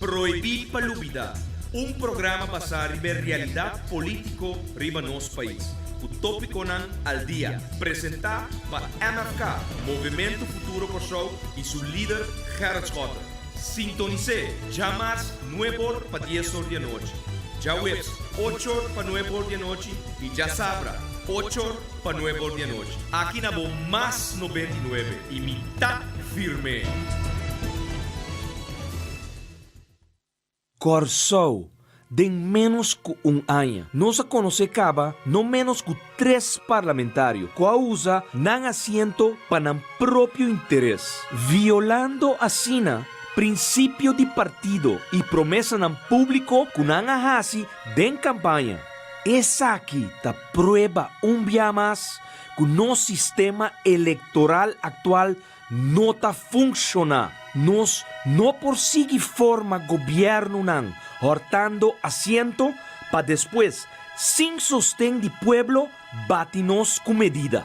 Proibir Palubida, um programa basado na realidade política riba nosso país. O tópico nan al dia, apresentar para MFK, Movimento Futuro Kosovo e seu líder Gerrit Schotten. Sintonize, jamais 9 horas para 10 horas da noite. Já webs, 8 horas para 9 horas da noite e já sabra, 8 horas para 9 horas da noite. Aqui na Bom Mais 99 e mitad firme. Corsou, de menos que ano, nós conhecemos no menos que 3 parlamentários que usam não assento para o próprio interesse, violando assim princípio de partido e promessa no público que não hasi de campanha. Essa aqui está prueba dia mais que o nosso sistema eleitoral atual não está funcionando. Nós não prosseguimos forma governo não, hortando assento para depois, sem sostén de pueblo, batinos com medida.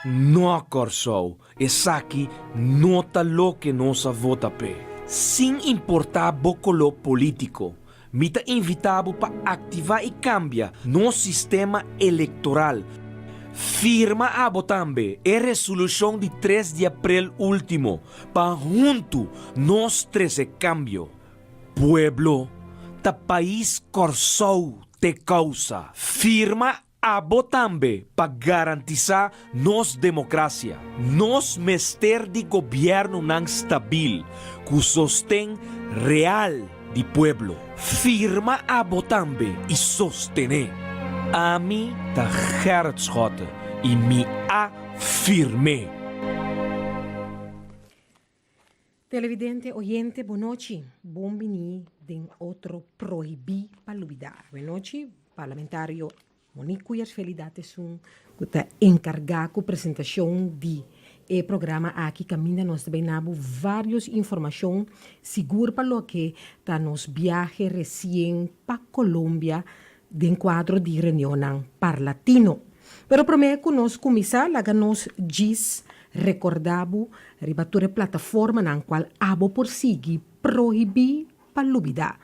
Não, Corsou, essa aqui não está lo que nós vota pé. Sem importar bocolo político, me está invitado para ativar e cambiar nosso sistema eleitoral. Firma a Botambe a resolução de 3 de abril último, para junto nós trazer cambio. Pueblo, ta país Corsou te causa. Firma a Botambe para garantizar nos democracia. Nos mester de governo não stabil, que sostém real de pueblo. Firma a Botambe e sostener. A mim tá Gerrit Schotten e me afirmei. Televidente, oyente, boa noite. Bom-vindo em outro Proibir Palubida. Boa noite, parlamentário Monique Felidades, que está encarregado com a apresentação de programa aqui caminha nós também nabo várias informações seguro para o que está nos viaje recém para Colômbia de quadro de reunião parlatino. Pero primeiro que nós começar, lá nós diz recordabo ribature plataforma na qual abo por seguir proibir palubida.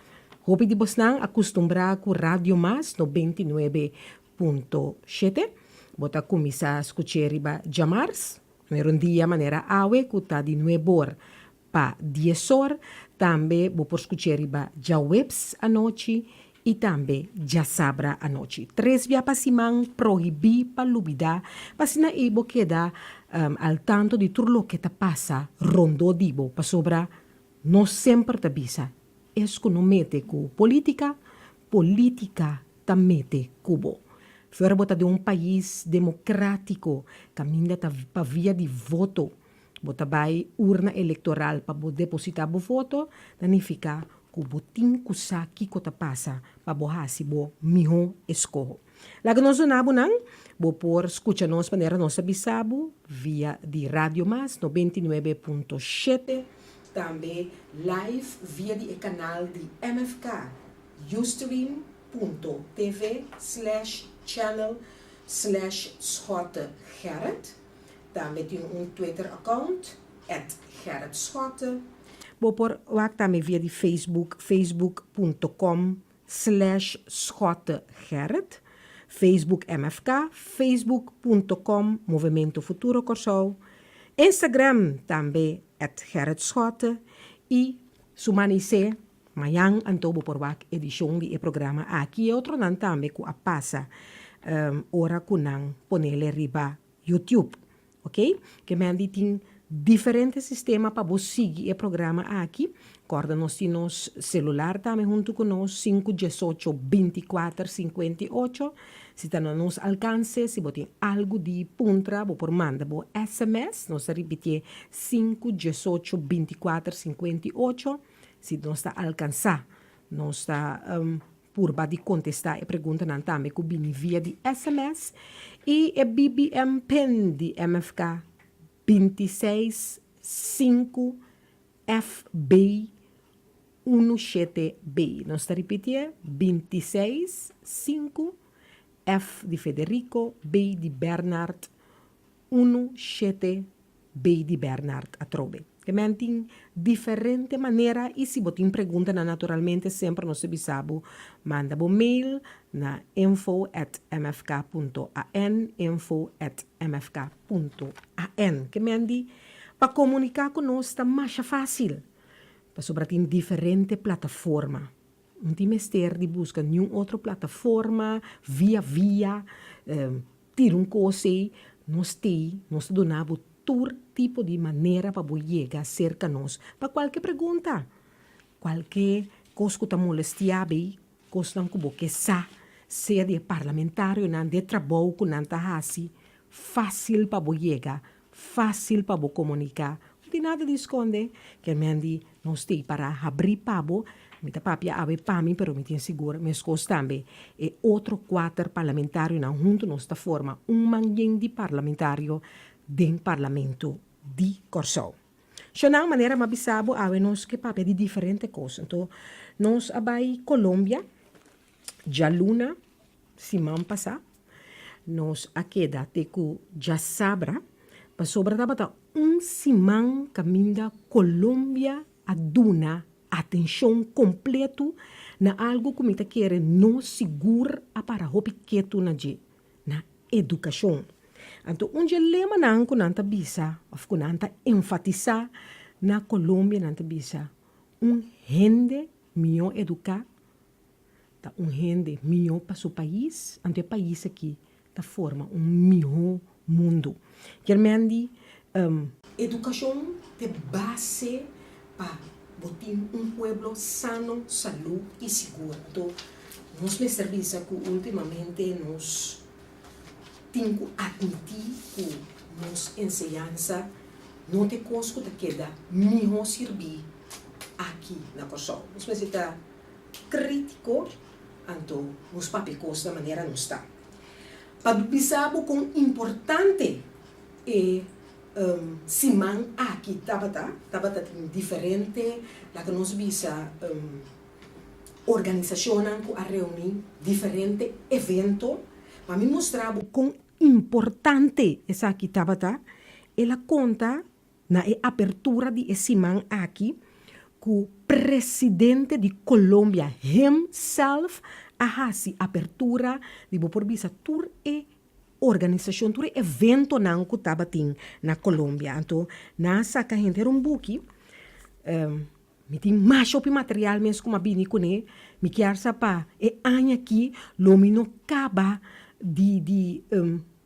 Hope de bosnang acostumbrar com Radio Mas 99.7. Bota começar a escutar riba jamars. Um dia maneira awe que está de 9 horas para 10 horas. Também vou por escutar riba já webs à noite e também já sabra à noite. 3 via passimang proibir palubida, pasina ibo queda al tanto de tudo que te passa rondo dibo, pa sobra não sempre te bisa. Es que não mete com política, política te mete cubo. Fora bota de país democrático, caminha para via de voto, bota vai urna eleitoral para depositar o voto, danifica que o botim que saki que passa para borrar-se bo miho escorro. Laga nós nabo nang, bo por escucha nos panera nossa bisabo via de Radio Mas 99.7, também live via de canal de MFK, ustream.tv/channel/Schotten-Gerrit. Também tem Twitter account @GerritSchotten. Bo por wak também via de Facebook, facebook.com/Schotten-Gerrit, Facebook MFK, facebook.com Movimento Futuro Kosovo, Instagram também @Gerrit Schotten e sumanice mayang antobo por wak edição de programa aqui e outro nan também ku apasa ora kunang ponele riba YouTube, ok? Que me tem diferentes sistemas para você seguir o programa aqui. Corda nós temos celular também junto com nós 518-2458. Se está no nosso alcance, se você tem algo de puntra, vou por manda bo SMS, nós repetir 518-2458. Se não está alcançar, nós está por de contestar a pergunta não também que vem via de SMS e a BBM PEN de MFK 265 FB 17B. Nós está repetir 265 F de Federico, B de Bernard, 17B de Bernard a trobe. Que tem diferente maneira e se botin pergunta na naturalmente sempre nós sabemos manda bo mail na info@mfk.an info@mfk.an que mendi para comunicar com nós está mais fácil para sobrar em diferente plataforma não tem mister de buscar nenhuma outra plataforma via tira coisa nós donamos todo tipo de maneira para chegar cerca de nós. Para qualquer pergunta, qualquer coisa que está molestando, coisa que seja de parlamentário, de trabalho que não está fácil para chegar, fácil para comunicar. Não tem nada de esconder, que nós temos para abrir para Mita papia ave para mim, pero me tem seguro, mas coisa também. E outro 4 parlamentário na junto nós forma manhã de parlamentário do parlamento de Corsol. De uma maneira mais bisabo, ave nós que papia de diferente coisas. Então, nós abai Colômbia, já luna, semana passada, nós aqui da teco já sabra, para sobra da semana caminha Colômbia a duna atenção completo na algo que me quer não segura para o pequeno na educação. Então, onde lema não que nanta bisa, of que nanta enfatizar na Colômbia nanta bisa, gente melhor educar, tá gente melhor para o país, ante o país aqui, tá forma melhor mundo. Geralmente, educação de base para botar pueblo sano, salud e seguro. Então, nós me serviço que ultimamente nós temos que admitir que nossa ensinança não tem coisa que queda melhor servir aqui na Kosovo. Nós precisamos crítico, então, nos papéis da maneira não está. Para pensar com importante é simang aqui tabata diferente lá que nós visa organização que a reunir diferente evento para me mostrar com importante essa aqui tabata ela conta na abertura de simang aqui que o presidente de Colômbia himself a abertura de por visa tour organização, todo evento não que estava na Colômbia. Então, nessa que a gente era book, me tem mais material mesmo como a bini com ele, me quer saber, ano aqui, lo me não acaba de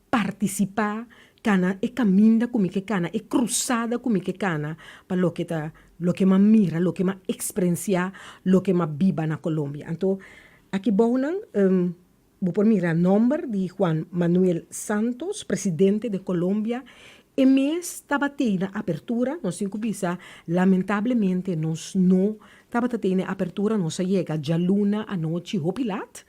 participar, cana, caminha comigo que cana, cruzada comigo que cana, para lo que me mira, lo que me experiencia, lo que me viva na Colômbia. Então, aqui bonan, vou por mirar o nome de Juan Manuel Santos, presidente de Colômbia. E mês estava tendo abertura, nós temos que pensar, lamentavelmente, nós não estava tendo abertura, nós chega já luna à noite, hopilat,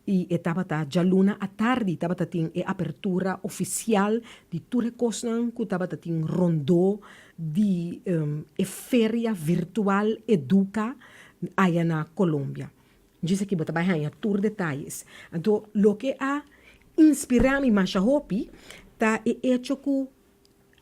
e estava já luna à tarde, estava tendo abertura oficial de tudo que estava tendo rondô de feria virtual educa aí na Colômbia. Diz que bota vai tour detalhes. Então, lo que a inspirado mais a hopi, tá é hecho que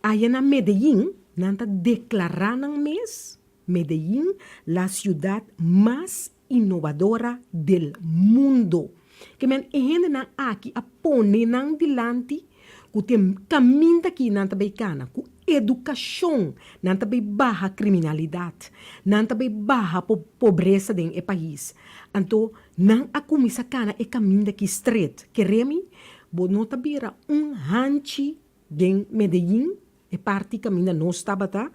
aí na Medellín, nanta declarar nang mês, Medellín, la ciudad más innovadora del mundo. Que men gente na aqui a pone nang dilante, que tem caminho aqui nanta beicana, que educação, não também barra criminalidade, não também barra pobreza dentro do país. Então, não a comissa cana é caminho daqui estreito. Queremos, não também hanchi dentro Medellín, é parte caminho da nossa tabata,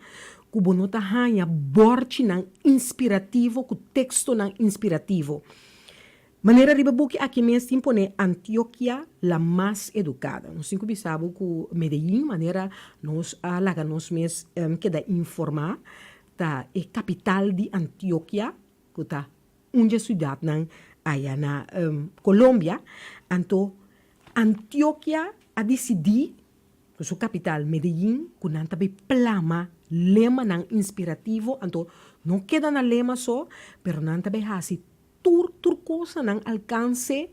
que não tá hanha borte não inspirativo, que texto não inspirativo. Maneira de buque aqui mesmo tempo né Antioquia la mais educada. Nós cinco bisabo que Medellín maneira nos alaga nos mes que da informar tá é capital de Antioquia que tá uma cidade nan aí na Colômbia. Então Antioquia a decidir que sua capital Medellín que não também plama lema nan inspirativo. Então não queda na lema só, pero não também hasi tur coisa não alcance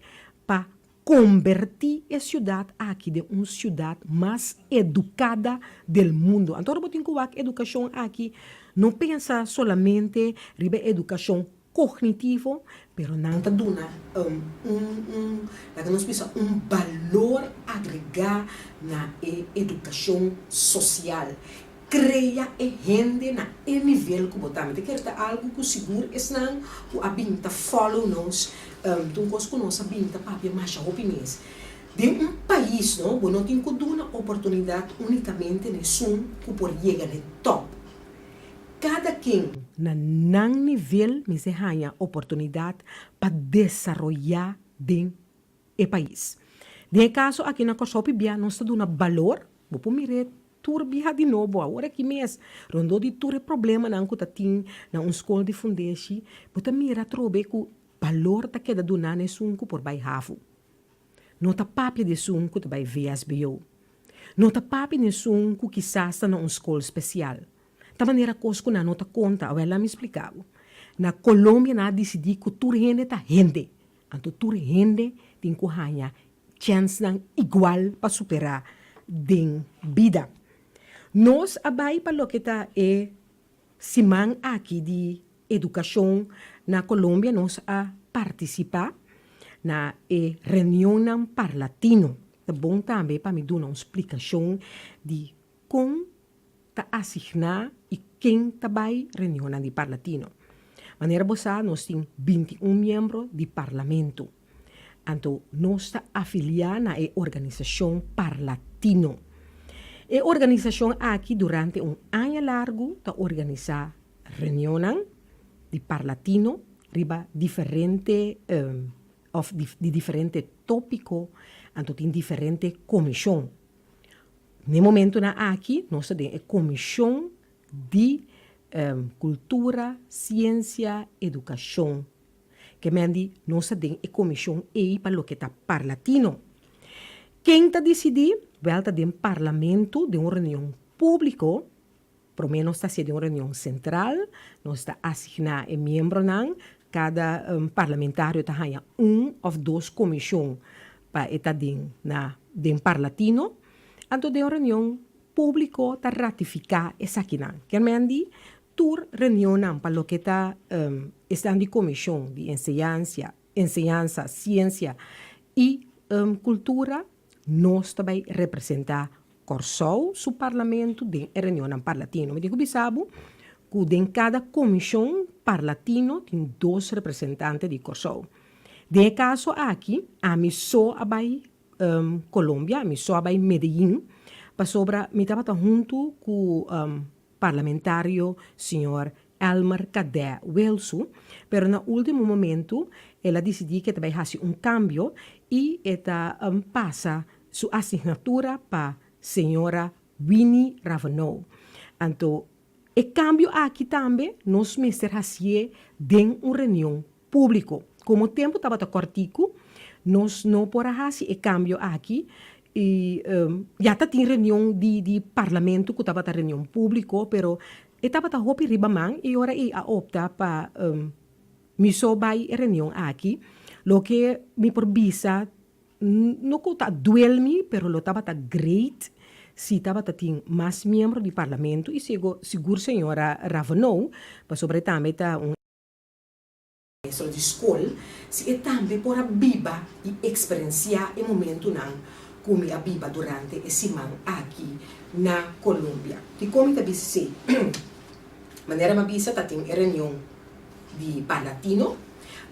para convertir a ciudad aqui de uma ciudad mais educada del mundo. Então, eu tenho que educação aqui não pensa solamente riba educação cognitivo, pero não está dando um valor agregado na educação social. Cria e rende na nível que botamos. Que é algo que seguro é não o abinta follow nos então coisa que nós abinta papia mais opiniões. De um país, não, não tem que dar uma oportunidade unicamente nesse que por chegar no top. Cada quem na nível me se ganha oportunidade para desenvolver dentro do país. No caso aqui na Kosopibia nós está dando valor, vou mirar turbia de novo agora que mês rondo de tur problema na que tem na escola de fundação, bota mira trobe que valor tá queda do nane sunco por bai hafu. Não tá papi de sunco te bai VSBO. Não tá papi de sunco que está na escola especial. Da maneira cosco na nota conta, ela me explicava. Na Colômbia na decidi que tur rende tá rende. Anto tur rende tem que ganhar chance igual para superar den vida. Nós abai para lo que está simang aqui de educação na Colômbia, nós a participar na reunião parlatino. É bom também para me dar uma explicação de como está assignar e quem está vai reunião de parlatino. Maneira bossa, nós temos 21 membros de parlamento. Então, nós está afiliados na organização parlatino. A organização aqui, durante ano largo, está organizar reuniões de parlatino, riba diferente, de diferente tópico, então tem diferente comissão. No momento na aqui, nós temos a comissão de cultura, ciência, educação, que mendi nós temos a comissão aí para o que está parlatino. Quem está decidindo? Volta de um parlamento, de uma reunião pública, pelo menos está sendo uma reunião central, nós está assignado a membro, cada parlamentário está ganhando ou duas comissões para estar dentro de um parlatino, então de uma reunião pública está ratificar essa aqui. Que mendi, tur reunião para o que está de comissão de enseñanza, ciência e cultura, nós também representar Corsou, o parlamento de reunião parlatino. Me digo bisabo que em cada comissão parlatino tem 2 representantes de Corsou. De caso aqui, a mim só abai Colômbia, a mim só abai Medellín, para sobra me estava junto com o parlamentário senhor Elmer Cadé Welsu, pero no último momento ela decidiu que também fazer cambio e ela passa sua assinatura para a senhora Winnie Ravenel. Então, o cambio aqui também, nós mestres fazer em uma reunião pública. Como o tempo estava cortico, nós não podemos fazer o cambio aqui. E já tem reunião de parlamento, que estava reunião pública, pero estava a hopi ribamang e ora a opta para me sobai reunião aqui. Lo que me por visa não que está duelmi, pero lo estava great. Se estava tem mais membros do parlamento e seguro senhora Ravenel, para sobre também está de escola, se também por a biba e experienciar o momento não como a biba durante esse semana aqui na Colômbia. E como está disse, maneira uma bisa tá tem reunião de palatino,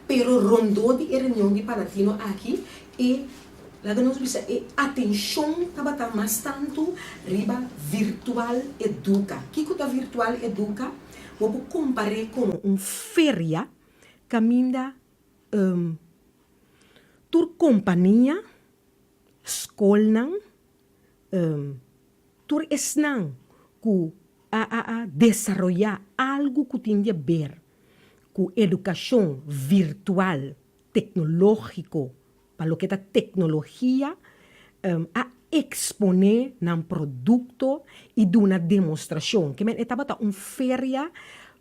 pero rondou de reunião de palatino aqui e lá que nós bisa atenção estava tá mais tanto riba virtual educa. Que tá virtual educa? Vou comparar com feria caminda tur companhia escola tur esnang ku a desarrollar algo que tem a ver com educação virtual tecnológico para o que a tecnologia a exponer num produto e de uma demonstração que estava uma feria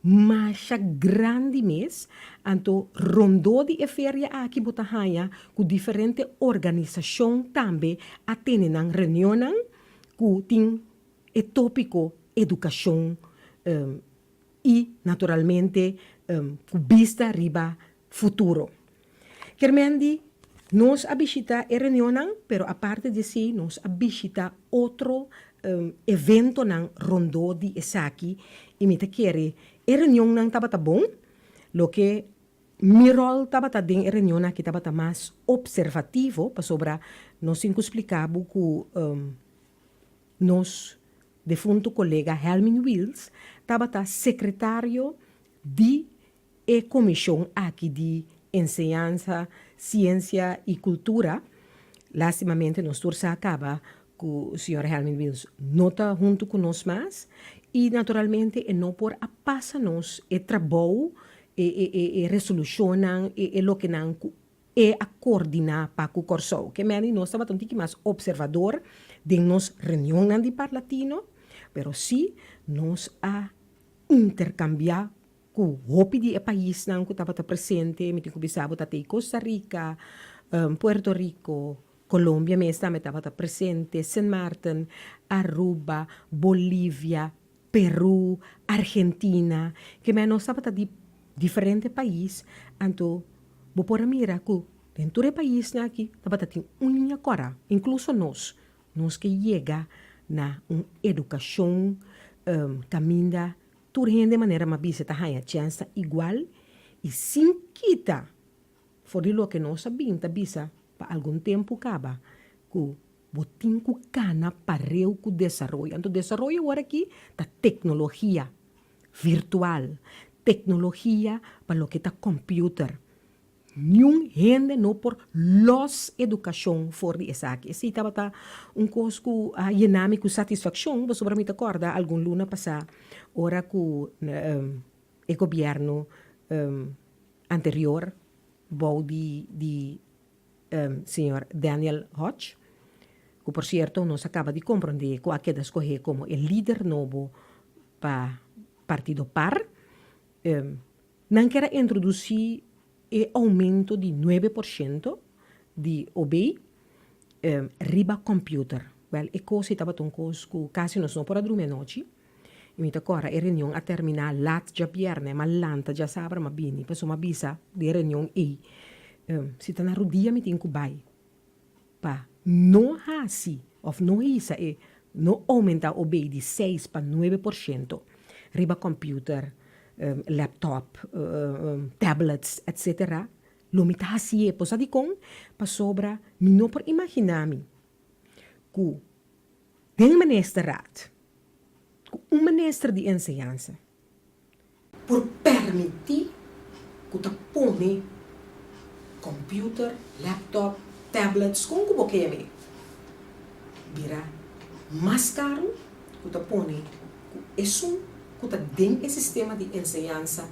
mas grande mês, anto rondou de feria aqui botahaya, com diferente organização também, atendem na reunião, com tem tópico educação e, naturalmente, com vista riba futuro. Quermendi, nós visita a reunião, pero aparte de si, nós visita outro evento nan rondo di esaki e me te quere a reunião nan tabata bom, lo que mi rol tabata den a reunião aqui tabata mais observativo, para sobra nós explicava que nos defunto colega Helmin Wills tabata secretário de a comissão aqui de enseñanza, ciência e cultura. Lastimamente, nós tursa acaba que o senhor Helmin Wills não está junto conosco mais e, naturalmente, não por a passa-nos o trabalho e resolucionam e o que não é a coordenar para o corso. Que meni nós estamos um pouco mais observador de nos reunião de parlatino, pero sim nós a intercambiar com o de país não que estava presente, me tenho pensado até Costa Rica, Puerto Rico, Colômbia mesmo estava presente, San Martin, Aruba, Bolívia, Peru, Argentina, que nós estava de diferentes países, então vou por mira que dentro do país aqui estava tem unha cora, incluso nós que chega na educação caminha turhen de maneira mais bisa a chance igual e sem quita fora lo que nós sabemos bisa para algum tempo acaba que botin ku cana pareu com desenvolvimento. Então desenvolvimento agora aqui da tecnologia virtual, tecnologia para lo que tá computer. Nenhum gente não por los educação fora de essa aqui. Se estava um coisa que a yenami com satisfação, você para mim te acorda algum luna passar ora que o governo anterior bom de senhor Daniel Hodge, que por certo nos acaba de compreender que aquele escolher como o líder novo para partido par, não quer introduzir e aumento de 9% de OBI riba computer. Well, e cosa estava tão coisa que quase nós não por dormir à noite. E me agora a reunião a terminar lat já viernes, mas lanta já sabe mas bem, pessoa uma bisa de reunião e se tá na rodia me tem que vai pa não hasi of não isa e não aumenta OBI de 6 para 9% riba computer. Laptop, tablets, etc. Lo me tá assim, posa de com, para sobra, me não por imaginar-me que tem ministrat, um ministro de enseñanza, por permitir que tu põe computer, laptop, tablets, com que você me vira mais caro que tu põe isso que tem esse sistema de enseñanza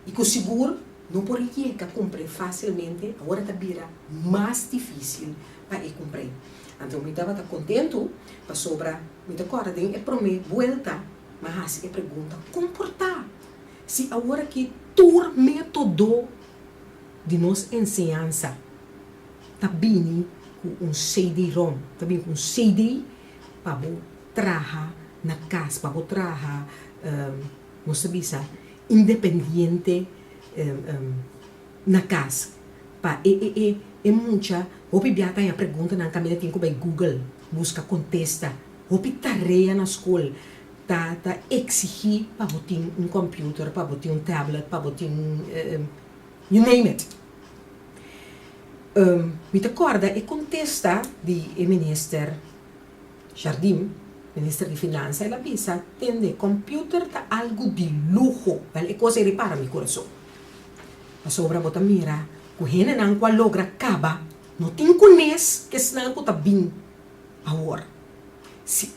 e que o seguro não pode comprar facilmente, agora está vira mais difícil para comprar. Então, eu estava contente para sobrar, me agora tem a primeira volta, mas a pergunta, comportar. Se agora que todo método de nossa enseñanza está bem com CD-ROM, está bem com CD para trabalhar na casa, para trabalhar não sabia, independente na casa. E muita, o pibiata a pergunta na caminha tem que vai Google, busca contesta, o tarefa na escola, tá exigir para botar computer, para botar tablet, para botar you name it. Me acorda e contesta de ministro Jardim, ministro de Finanças, ela pensa, tende, computer tá algo de luxo, é coisa que repara meu coração. A sobra bota mira, que o gente não qual logra acaba, não tem conhece que senão que tá bem agora. Se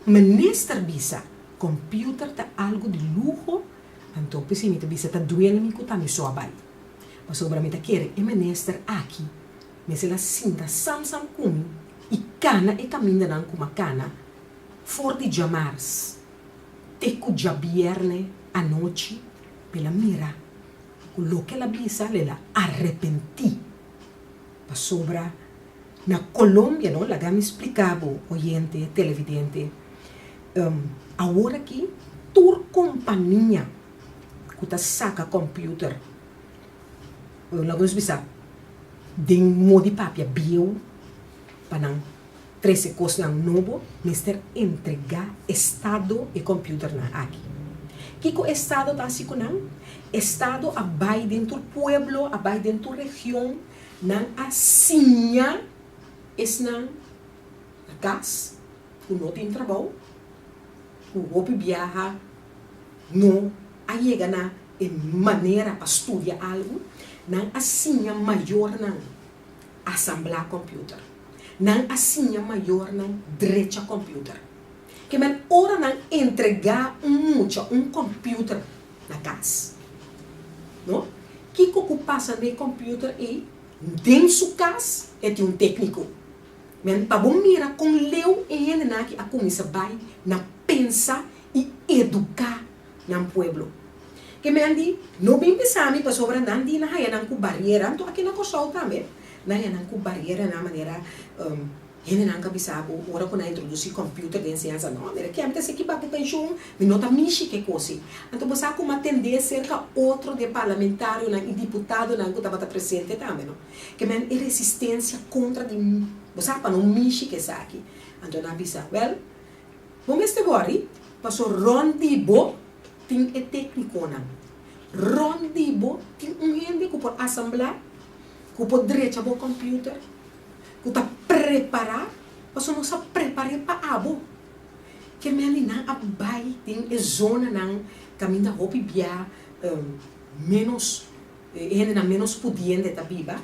ministro bisa, computer tá algo de luxo, então pessimista bisa tá doendo me que tá me soabai. A sobra me tá querer, ministro aqui, mas ela sinta sam kumi, e cana e caminha não com uma cana, for de jamars, teco já viernes à noite, pela mira, lo que la bisa le la arrepentí. Pa sobra, na Colômbia, não? Lá me explicava, oyente, televidente, agora aqui, toda companhia que tá saca computer, lá vamos bisa, de modi papia bio, para não 13 coisas novo, mister entregar estado e computer na aqui. Que o estado tá assim com não? Estado abai dentro do pueblo, abai dentro da região, não assinha, es não gas, o não tem trabalho, o hopi viaja, não chega na maneira para estudar algo, não assinha maior não assemblar computer. Não assim maior não direito a computer. Que men ora não entregar um computer na casa. Não? Que passa no computer e dentro sua casa é de técnico. Men para bom mira com leu e ele na que a comissa vai na pensa e educar no pueblo. Que men di não bem pensar para sobra não di na haia não com barreira, então aqui na Corsol também. Na yan ko barreira na maneira hindi nang kabisabo ora ko na introduce computer din siya sa no mira que a mita se equipa com pension me nota mishi que cosi então você com uma tendência cerca outro de parlamentário na e deputado na que estava presente também no que men e resistência contra de você para não mishi que saque então na bisa well vamos este gori passou rondibo tem e técnico na rondibo tem gente que por assemblar que pode direito ao computer, que está preparar, mas não se prepara para abo. Que me ali não abai tem a zona não caminha hopi bia menos ainda menos pudiente da biba,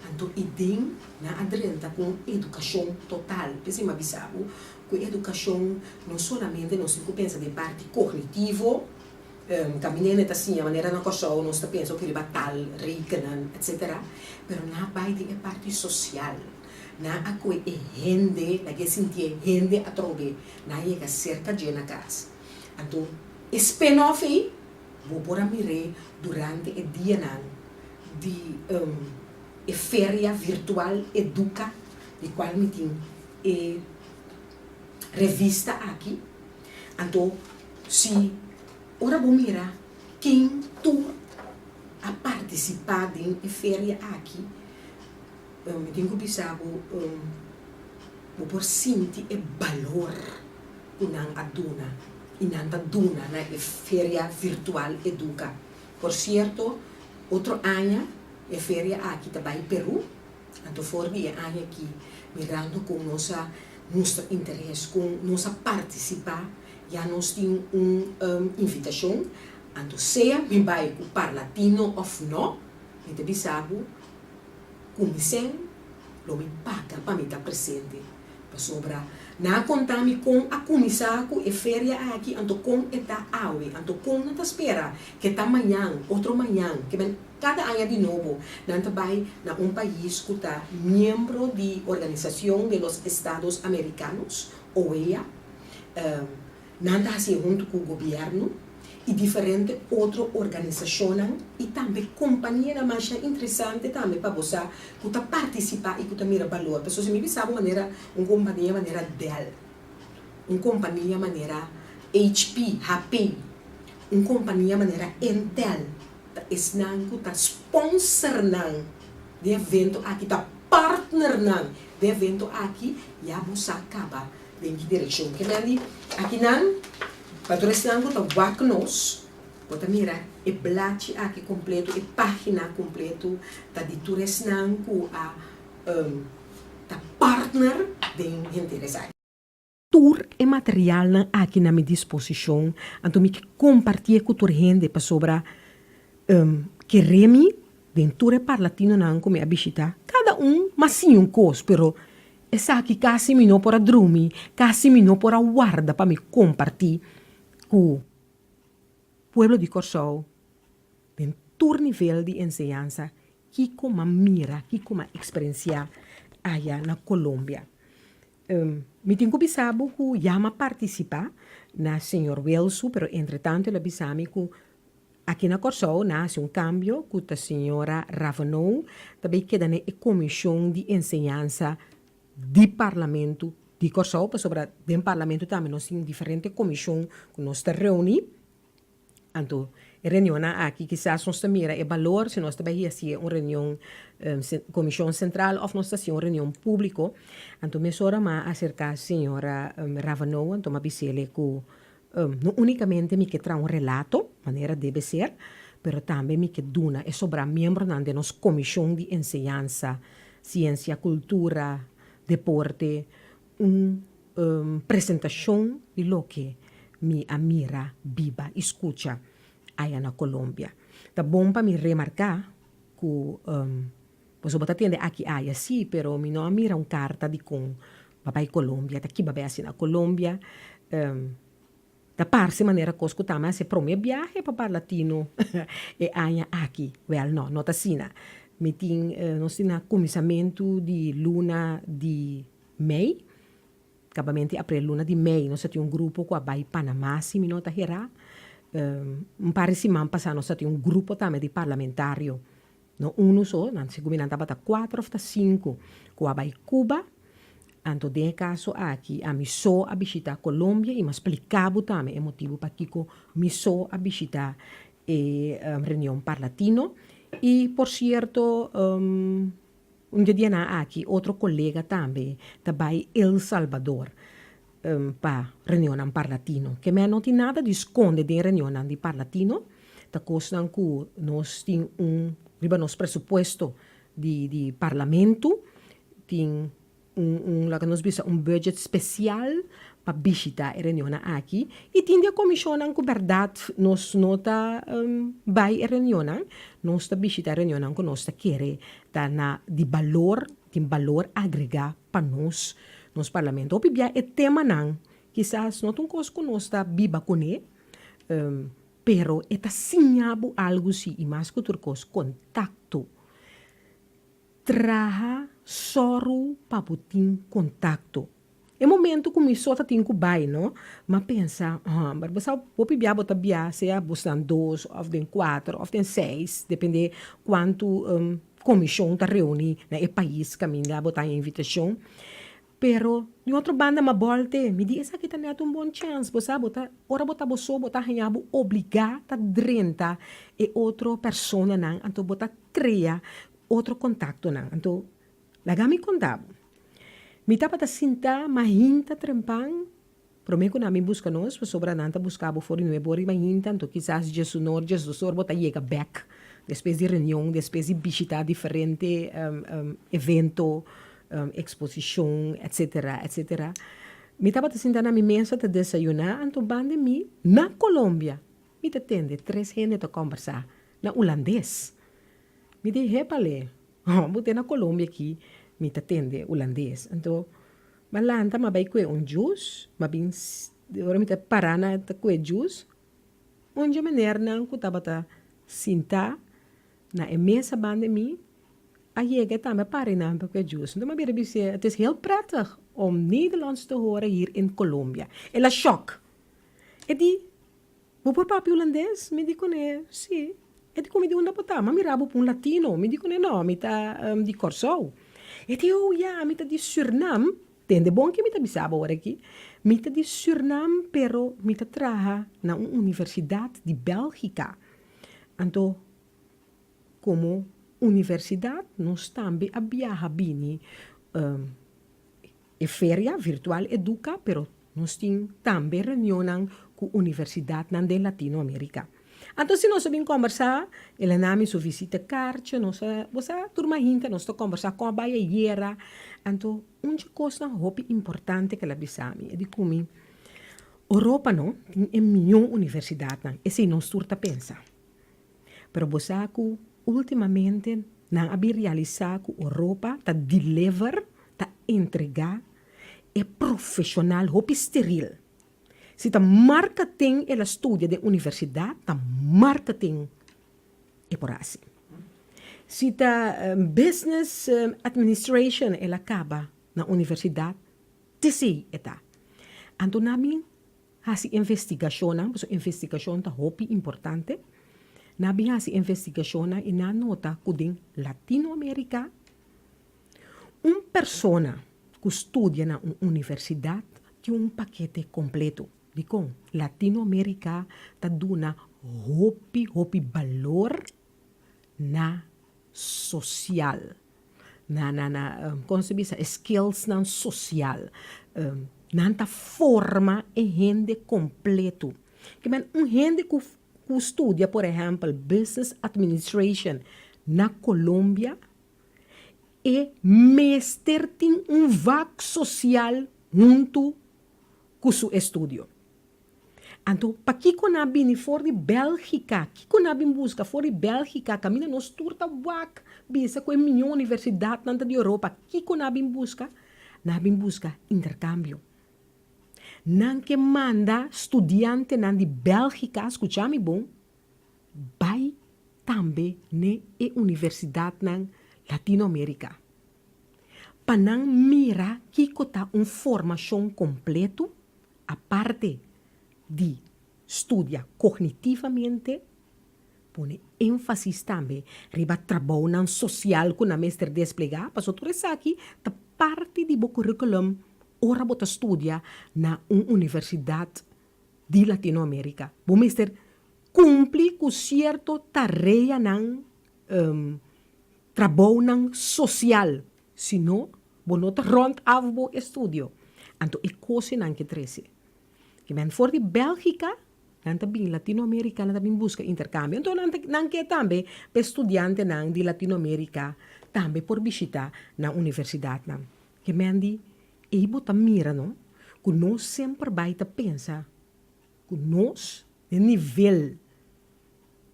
então idem na adrenta com educação total, pensei mais bisabo, com educação não somente não se pensa de parte cognitivo caminhando assim, a maneira na qual nós pensamos que ele vai tal, rica, etc. Mas não vai de parte social. Não há que gente, não que sentir gente a trocar, não chega cerca de na casa. Então, spin-off aí, vou por a mirar durante o dia de feria virtual educa, de qual me tem revista aqui. Então, se ora vou mirar quem tu a participar de feria aqui. Eu tenho que pensar, vou por sentir o valor que não aduna e não aduna na feria virtual educa. Por certo, outro ano a feria aqui também em Peru. Então for de ano aqui mirando com nosso interesse, com nossa participar. Já nós temos uma invitação, então seja me vai para latino ou não, me deve saber comecem, lo me paga para me estar presente, para sobrar. Na contame com a comissão e feria aqui, então com está aue, então com não espera que está amanhã, outro manhã, que vem cada ano de novo, não vai na país que está membro de Organização de los Estados Americanos, OEA. Nada assim junto com o governo e diferente outras organizações e também companhia mais interessante também para você que está participar e que está mira valor. Pessoas me sabe maneira uma companhia maneira Dell, uma companhia maneira HP, uma companhia maneira Intel, esnan que está sponsor de evento aqui, está partner de evento aqui e a você acaba em que direção que ali aqui não patrocinando tá vacnos pode mirar e blate aqui completo e página completo da de turismo a tá partner de interessante tour e material aqui na minha disposição então me compartilhar com toda gente para sobra que remi dentro para latino não como a visita cada mas sim coisa pero essa aqui quase me não para dormir, quase me não para guarda para me compartilhar com o pueblo de Corsol, em todo nível de enseñanza, que como mira, que como experiência allá na Colômbia. Me tenho bisabo que llama participar na senhor Welsu, pero entretanto la bisami que Aqui na Corsol nasce um cambio com a senhora Ravenou, também queda na comissão de ensinança do parlamento de Corsol, sobre o parlamento também nós temos diferentes comissões que nós reunimos. Então, a reunião aqui, quizás nós mira o valor, se nós também assim uma reunião comissão central ou nós temos uma reunião pública. Então, me sora mais acerca da senhora Ravenou, então, me bisele que não unicamente me que traz um relato, maneira deve ser, mas também me que duna é sobre membro da nossa comissão de ensinança, ciência, cultura, deporte, uma apresentação de lo que me amira, viva, escuta aí na Colômbia. Tá bom para me remarcar que você pode atender aqui aí sim, pero me não mira carta de com papai Colômbia, tá aqui papai assim na Colômbia. Da parte maneira que escutamos se para meu viagem para latino e aí aqui, well no, não tá assim. Me tem nós temos começamento de luna de Mei, acabamento april luna de Mei, nós temos grupo que vai Panamá, se me não tá herá. Parece que passado nós temos grupo também de parlamentário. No só, não se combina para 4 ou 5 que vai Cuba. Então, de caso aqui, a mim só a visitar a Colômbia e me explicava também o motivo para que me só a visitar a reunião parlatino. E, por certo, dia aqui, outro colega também, vai El Salvador, para reunião parlatino. Que me não tem nada de esconde de reunião de parlatino, da coisa que nós temos nosso pressuposto de parlamento, tem um budget especial para visitar a reunião aqui e tem a comissão que verdade nós não está vai a reunião nós está visitar a reunião que nós queremos tá na de valor agregado para nós nos parlamento. Obvia é tema não quizás não tem coisa que nós está viva com ele pero está sinhabo algo se e mais que outra coisa contato traha soro para botar contato. É momento que me só tem que vai, não? Mas pensa, mas você pode botar bia, se é buscando 2, ou tem 4, ou tem 6, depende quanto comissão está reúne, né? É país que me dá botar a invitação. Pero de outra banda me volte, me diz essa aqui também é um bom chance, você botar, ora botar você botar ganhar obrigar tá drenta e outra pessoa não, então botar cria outro contato não, então lagami contabo. Mi tapa ta sinta mahinta trempang, prometo na mi busca nos, sobra nanta buscabo for nuevo ri mahinta, então quizás Jesus bota llega back, depois de reunião, depois de visita diferente evento, exposição, etc. Mi tapa ta sinta na mi mesa ta desayunar, então bande mi na Colômbia, mi ta tende 3 gente ta conversar na holandês. Me dei repale, botei na Colômbia aqui, me atende holandês. Então, malanta, mas vai com juice, mas agora me parar na com juice, onde a maneira não que estava tá sentar na mesa banda mim, aí é que também para na com juice. Então, mas het is heel prettig om Nederlands te horen hier in Colombia. Ela choque. E di, vou por papi holandês? Me dico né, sim. E di come di una potà, ma mi rabo un latino, mi dicono no, mi ta di Corsou. E di mi ta di Suriname, tende bom che mi ta bisaba ora aqui, mi ta di Suriname, pero mi ta traha na universidade de Bélgica. Então, como universidade, nós também abbiamo e feria virtual educa, pero nós temos também reunião com a universidade na Latinoamérica. Então, se nós sabemos conversar, ela não me visita carte, você turma hinta, nós estamos conversar com a baia. Então, uma coisa muito importante que ela bisami é de como Europa não tem milhão universidade, e se nós turta pensa. Pero você que ultimamente não havia realizado que Europa está deliver, está entregar, é profissional, muito esteril. Se tá marketing ela estuda de universidade, tá marketing é por assim. Se tá business administration ela acaba na universidade, tesi eta. Então na mim, hasi investigação tá muito importante. Na bihasi investigação e na nota que Latinoamérica, persona que estudia na universidade tem paquete completo. Dicom, Latinoamérica está dando hopi valor na social. Como se diz, skills na social. Nanta forma e gente completo. Que gente que estudia, por exemplo, Business Administration na Colômbia e mestre tem vac social junto com seu estudo. Então, para que nabini for de Bélgica, que nabin busca for de Bélgica, camina nos turta vac, bisa com a minha universidade nanta de Europa, que nabin busca intercâmbio. Nan que manda estudiante nan de Bélgica, escutame bom, vai também na universidade nan Latinoamérica. Para não mira que está formação completo, a parte de estudiar cognitivamente, põe ênfase também riba trabalho social que na mestre desplegar, para tudo isso aqui, da parte de bo curriculum, ora bota estudia na universidade de Latinoamérica. Bo mestre cumpre com certo tarefa nan trabalho social, senão bo not rond af bo estudio. Então e coisa nan que trece. Que men for de Bélgica, nan também Latinoamérica, nan também busca intercâmbio. Então nan que também para estudante nan de Latinoamérica, também por visitar na universidade nan. Que men di e bota mira não, que nós sempre vai ta pensa, que nós de nível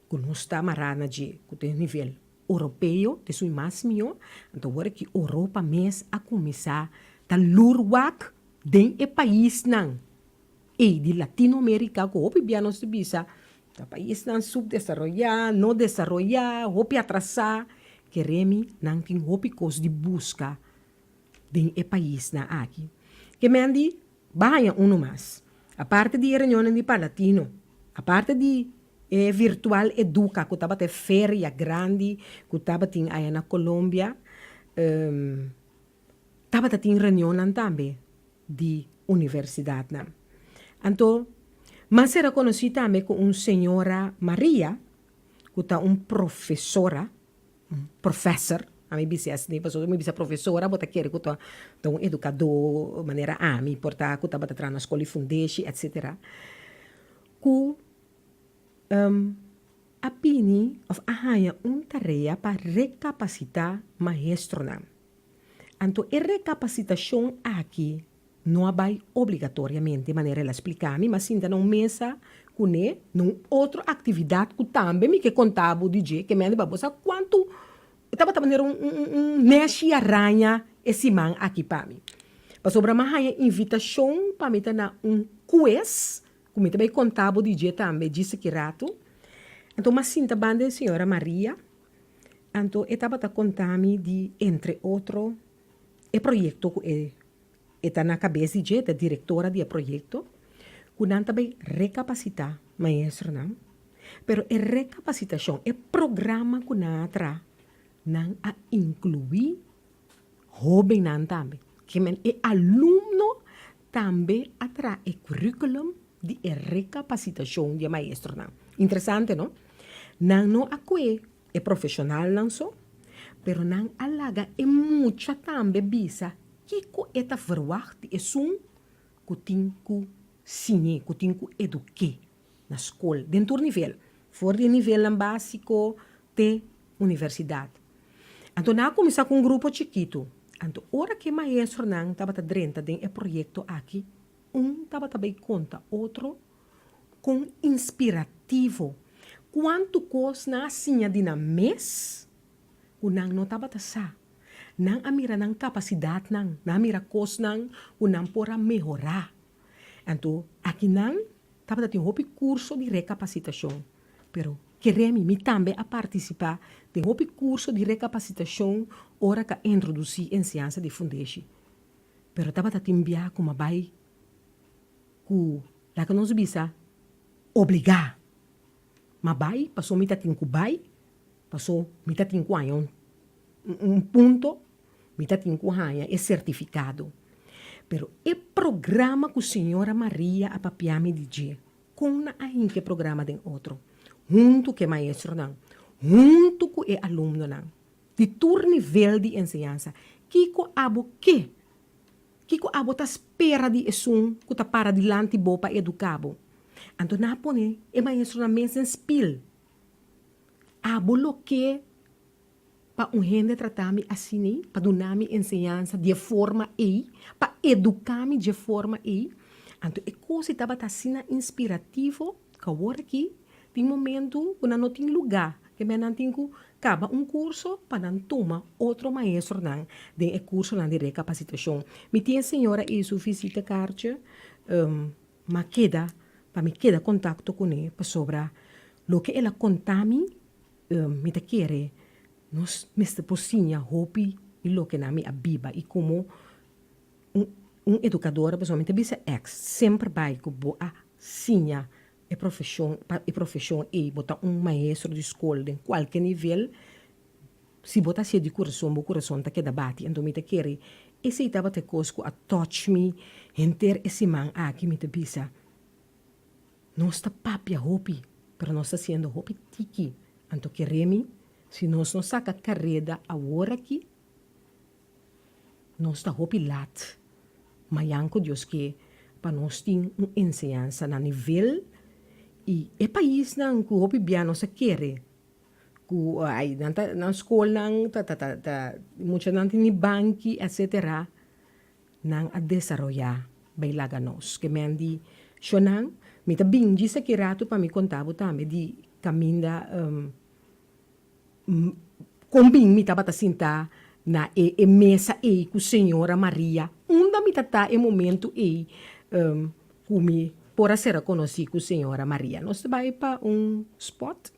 que nós está marana de, que de nível europeu, de sui máximo, então agora que Europa mês a começar ta lurwak den e país nan. E de Latinoamérica, que hopi bianos de bisa, ta país nan subdesarrollado, no desarrollado, hopi atrasar, que remi nan tem hopi cos de busca den e país na aqui. Que mendi, vaya uno mais. A parte de reunião de Palatino, a parte de virtual educa, que estava te feria grande, que estava aí na Colômbia, estava te reunião também de universidade. Então, mas era conhecida também com uma senhora Maria, que está professora, professor, a mim bisa assim, pessoa me bisa professora, bota querer que tô um educador, maneira me portar que tá bota na escola fundeixe, etc. Que a pini of ahaya tarefa para recapacitar maestro na. Então, a recapacitação aqui não vai obrigatoriamente, de maneira ela explicar, mas sim não mesa com num outra atividade que também me que contava DJ que me anda para quanto estava também neshi aranha esse man aqui para mim. Para sobre a invitação para mim na quiz, como também contava o DJ também disse que rato. Então mas sim também a senhora Maria, então estava a contar-me de entre outro o projeto que está na cabeça de DJ, da diretora do projeto, que não também recapacitar maestro não, pero a recapacitação é programa que não traz não a incluir jovem não também, que é aluno também atra o currículo de recapacitação de maestro não. Interessante, não? Não acue é profissional não só, pero não alaga é muita também bisa que co eta verwacht é que tem que ensinar, que tem que educar na escola, dentro do nível, fora do nível básico de universidade. Então, nós começamos com grupo chiquito. Então, hora que o maestro não estava dentro de projeto aqui, estava também conta, outro com inspirativo. Quanto coisa na sinha de na mês, o não estava sa. Não a mira não capacidade não, a mira coisa não, o não pora melhorar. Então, aqui não estava tendo um curso de recapacitação, pero queremos também a participar de um curso de recapacitação ora que introduzir em ciência de fundeixe. Pero estava tendo enviar como vai que lá que nós bisa obrigar Mabai, passou mita tinku bai, passou mita tinku ayon ponto, mita tinku haya é certificado. Pero é programa que a senhora Maria a papiame DJ, com na ahin que programa den outro, junto que maestro não, junto com o aluno não, de tur nível de ensinança, kiko abo que? Kiko abo ta espera de esum, que ta para dilante bo pa educabo. Anto na pone, e maestro na mesa spil. Abo lo que pa gente tratar-me assim, pa donar-me ensinança de forma e, pa educar-me de forma e. Anto e coisa estava assim inspirativo, que agora aqui, tem momento que não tem lugar, que me não tem que acaba curso para não tomar outro maestro não, de curso não de recapacitação. Me tinha senhora isso visita carta, mas me queda contato com ele para sobre lo que ela conta-me, me te quer nós mesta pocinha hopi e lo que na mi abiba e como educadora pessoalmente bisa ex sempre vai com boa sinha e profissão e botar maestro de escola em qualquer nível se botar se de coração tá que debate então me te quer e se estava te cosco a touch me enter esse man aqui me te bisa nós tá papia hopi pero nós tá sendo hopi tiki então queremos se nós não saca carreira agora aqui nós tá hopi lat mayanko Deus que para nós tem ensinança na nível e é país não que hopi bia nós quer que ai na escola não muita não tem banki etc não a desenvolver bem lá nós que me andi chonan me tá bem disso que rato para me contar também de caminho combin me tava sinta na mesa com a senhora Maria onde me tá momento como por ser conhecido com a senhora Maria nós vai para spot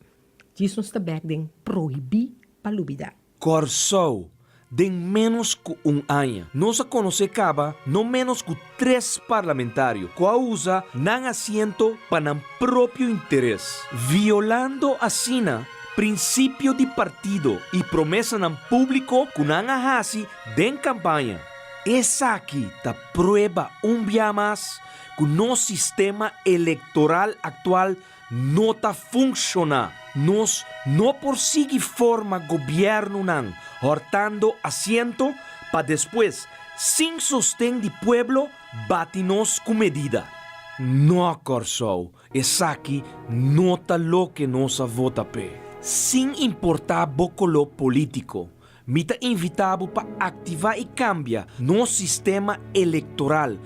diz nós back den proibir para lubida Corsou, de menos que ano, nós conhece caba no menos que 3 parlamentários que usa não assento para o próprio interesse, violando a sina princípio de partido e promessa no público que não hasi den campanha. Essa aqui tá prueba dia mais que nosso sistema eleitoral atual não está funcionando. Nós não por seguir forma governo não, hortando assento para depois, sem sostém de pueblo, bate-nos com medida. Não, Corsou, essa aqui não tá lo que nós vota pé. Sem importar bocolo político, me tá invitado para ativar e cambiar nosso sistema eleitoral.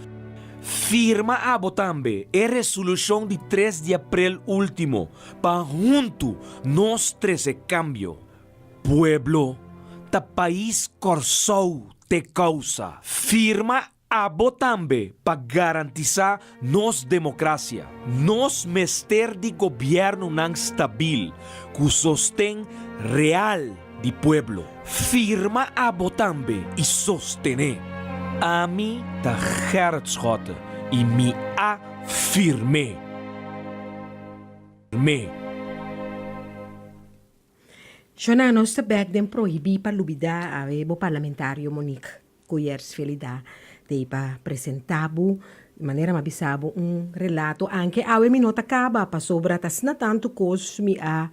Firma a botambe a resolução de 3 de abril último, para junto nós treze cambio. Pueblo, ta país Corsou te causa. Firma a botambe para garantizar nos democracia. Nos mester de governo não stabil, que sostém real de pueblo. Firma a botambe e sostener. A mim ta hertschotte e me afirme. Jona nós tá back den proibir para lubida a o parlamentário Monique Cuyers Felida de para apresentabo de maneira mabisabo relato anche a we minota acaba pa sobra tas na tanto cos mi a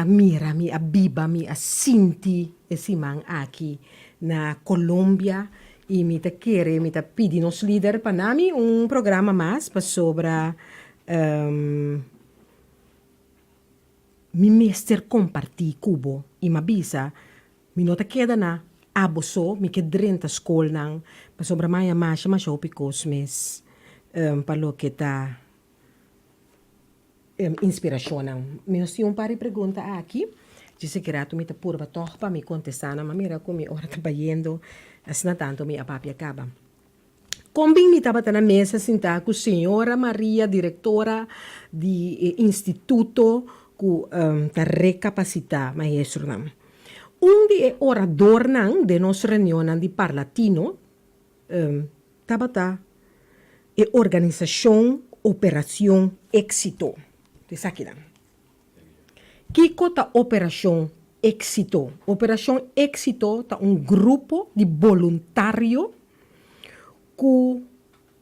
mira mi a biba mi a sinti esse man aqui na Colômbia e me ta querer me ta pedi nos líder para nami programa mais para sobra mi mester compartir cubo e mabisa mi nota queda na aboso mi que drenta skol nang pa sobra maya masha opi cosmes palo que ta inspiração nang mi nos pari pergunta aqui disse que rato mi ta purba toch pa mi contestar na mira como mi ora ta bayendo asna tanto mi apapi acaba Combin mi tava na mesa sentar com a senhora Maria, diretora de instituto que ta recapacitar maestro nam. De orador nan de nossa reunião de Parlatino tabata e organização Operação Éxito. Isso aqui nan. Kiko ta Operação Éxito. Operação Éxito ta um grupo de voluntário que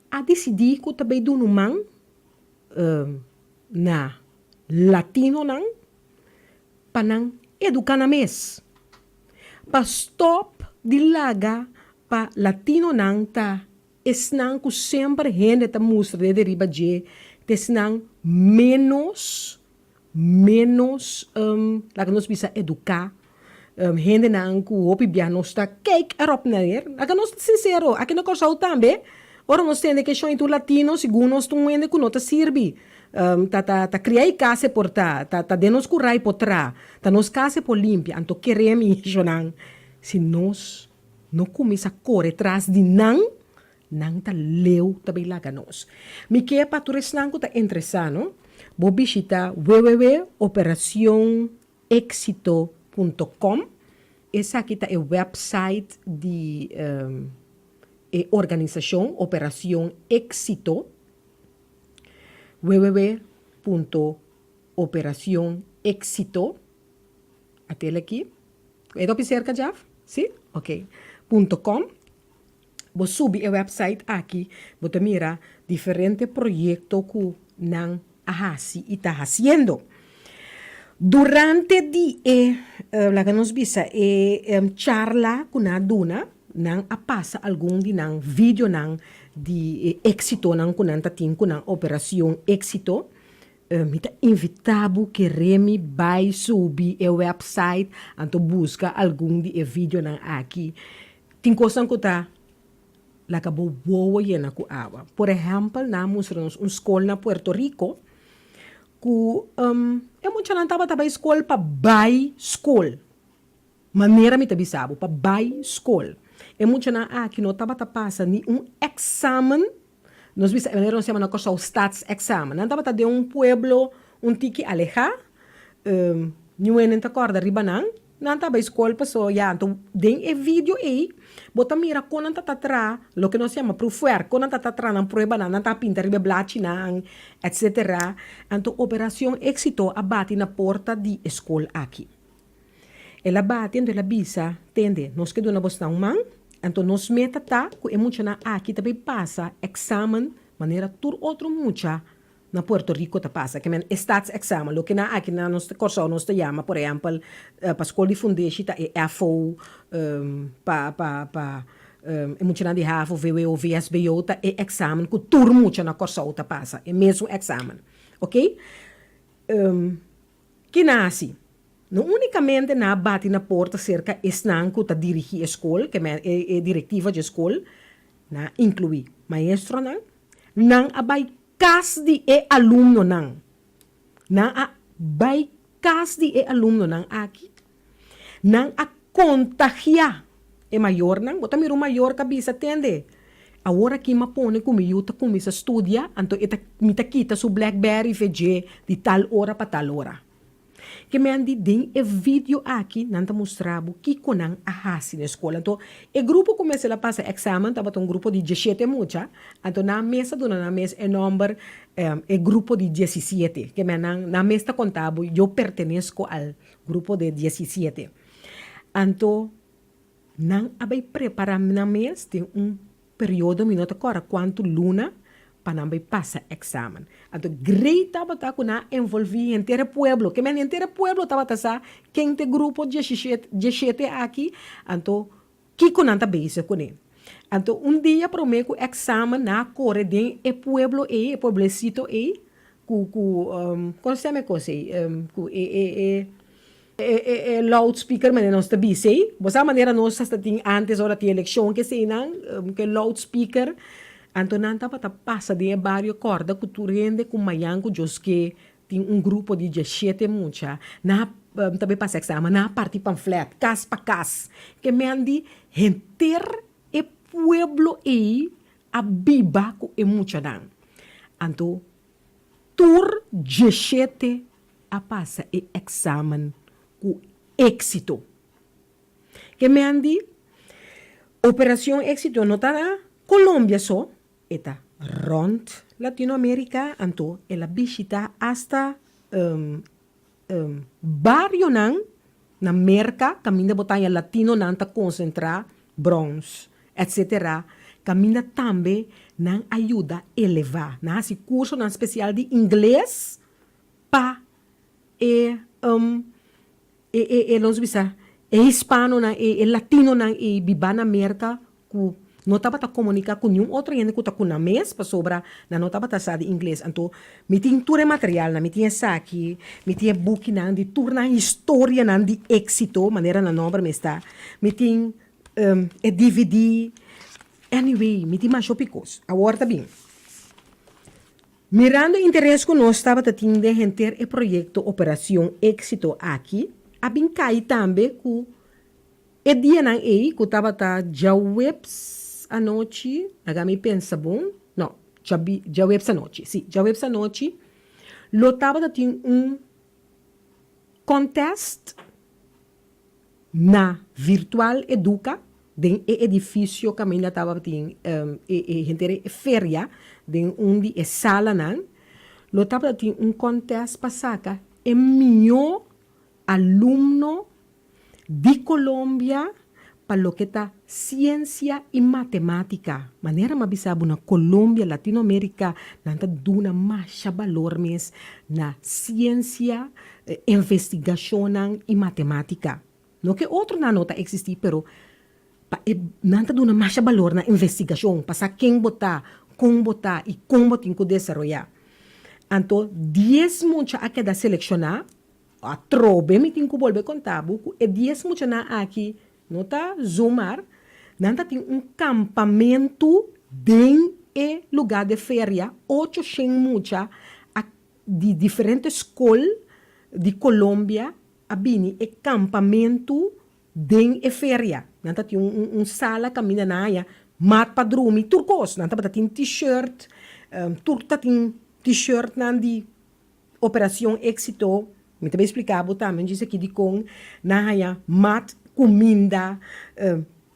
a decidir que também do numang na latino nang panang educar na mes. Pa stop de laga pa latino nang ta esnang ku sempre gente ta mostra de riba je tesnang menos laga nos bisa educar gente nang ku opi bianos ta kijk erop na laga nos sincero aqui no corsau tambe ora nos tende que show tu latino segundo nos tu ende ku nota sirbi ta criai case por ta denos curai potra ta nos case por limpia anto queremi jonang se nos no começa a correr atrás de nang ta leu ta bailaga nos mi que pa tu resnang ku ta interessano bo visita www.operacionexito.com essa aqui tá é o website de organização Operação Éxito www.operacionexito até aqui é do cerca já? Sim? Ok. .com Vou subir o website aqui, vou te mirar diferentes projetos que não ahasi e está haciendo. Durante die la que nos visa charla com a duna, nang apasa algum de nang video nang de éxito nang kunan tatin kunang Operação Éxito. Mita invitabo que remi vai subir o website anto busca algum de vídeo nang aqui. Tem coisa que tá lá que boa yena ku awa. Por exemplo, na mostramos escola na Puerto Rico que muito não tava escola para buy school. Maneira me tabisabo para buy school. Muito na aqui não tava passa ni examen. Nós vimos maneira se chama na coisa o stats examen. Não tava de pueblo tiki aleja. Não é nem tá corda ribanang. Não tava escola passou já então den vídeo aí. Bota mira quando tá tra, lo que nós chama profuer, quando tá tra na prueba não tá pinta ribe blachi nang, etc. Então Operação Éxito abate na porta de escola aqui. Ela bate ela bisa tende, nós que dona bosta man, então nós meta tá, que é muito na aqui também passa examen, maneira tur outro mucha na Puerto Rico ta passa, que men stats examen, lo que na aqui na nos corso nos te chama, por exemplo, para escola de fundation ta é FO é muito na de HAFO, VWO, VSBO ta é examen que tur mucha na corso ta passa, é mesmo examen, ok? Que nasce não unicamente na bate na porta cerca esnanco ta dirigir a escola, que é diretiva de escola, na incluir maestro não abai kas di alumno nang. Nang abai kas di alumno nang aki. Nang contagia maior nang. Bota miro maior kabisa tende. Agora que me pone comigo ta começa a estudar, então eta mita kita su BlackBerry VG de tal hora para tal hora. Que me andi den vídeo aqui nanta mostrabo que conang ahasi na escola. Então, o grupo começa a passar examen, tava um grupo de 17 mucha, então na mesa é número grupo de 17, que me na mesa contabo eu pertenço ao grupo de 17. Então, não abai preparar na mesa tem período minuto agora quanto luna para não passa examen. Então, great tava tá com na envolver inteiro pueblo, que men inteiro pueblo tava tá sa quem te grupo de 17 aqui, então que com nanta base com ele. Então, dia prometo examen na corre de pueblo pueblecito como se chama coisa loudspeaker mas nós tá base, boa maneira nós está tem antes hora de eleição que se não que loudspeaker. Então, não estava passa de vários corda que tu rende com mayango jos que tem grupo de 17 mucha na também passa exame na parte panfleto cas pa cas que me andi enter pueblo a biba com mucha dan. Então, tur 17 a passa examen com éxito. Que me andi Operação Éxito não tá na Colômbia só. Eta rond Latinoamérica, anto ela visita hasta barrio nang na merka kaminda botanya latino nang ta concentra bronze, etc. Kaminda tambe nang ajuda elevar. Na si curso nang especial de inglês pa nós bisa hispano na latino na biba na merka ku não estava a comunicar com nenhum outro gente que está com na mesa para sobra na não estava a saber inglês. Então, me tinha tudo material, me tinha saque, me tinha book na de tour na história na de êxito, maneira na nova me está, me tinha DVD, anyway, me tinha mais picos. Agora tá bem. Mirando o interesse que nós estava tendo de enter o projeto Operação Êxito aqui, a bem cai também com o dia na que estava já webs a noite, agora me pensa bom, não, já webs a noite, sim, já webs a noite, lo estava tendo contest na Virtual Educa, den edifício que ainda estava tendo feria, den onde é sala nan, lo estava tendo contest para sacar o melhor aluno de Colômbia para lo que está ciência e matemática. Maneira mabisabo na Colômbia, Latinoamérica, nanta duna mais valor mes na ciência, investigação e matemática. Não que outro na nota existir, pero nanta duna mais valor na investigação, para quem botar, como botar e como tem que desenvolver. Então, 10 mucha a queda selecionar, a trobe me tem que volver contar, e 10 mucha na aqui, nota zoomar, nanta tem campamento dentro e lugar de feria, 800 mucha de diferentes escolas de Colômbia, abini e campamento dentro e feria. Nanta tem sala caminha na área, mat padrumi, turcos, nanta tem t-shirt, turta tem t-shirt nan di Operação Êxito, me também explicava também, disse aqui de com na área, mat comida,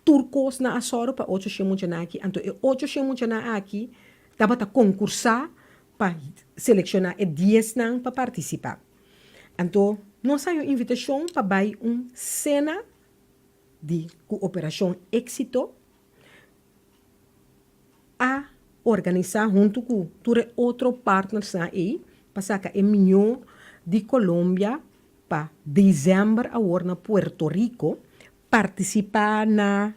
turcos na asoro para 800 na aqui. Então, 800 na aqui, estava a concursar para selecionar 10 não para participar. Então, nós saiu invitação para vai cena de Operação Êxito a organizar junto com outros partners aí, para sacar o melhor de Colômbia para dezembro agora na Puerto Rico, participar na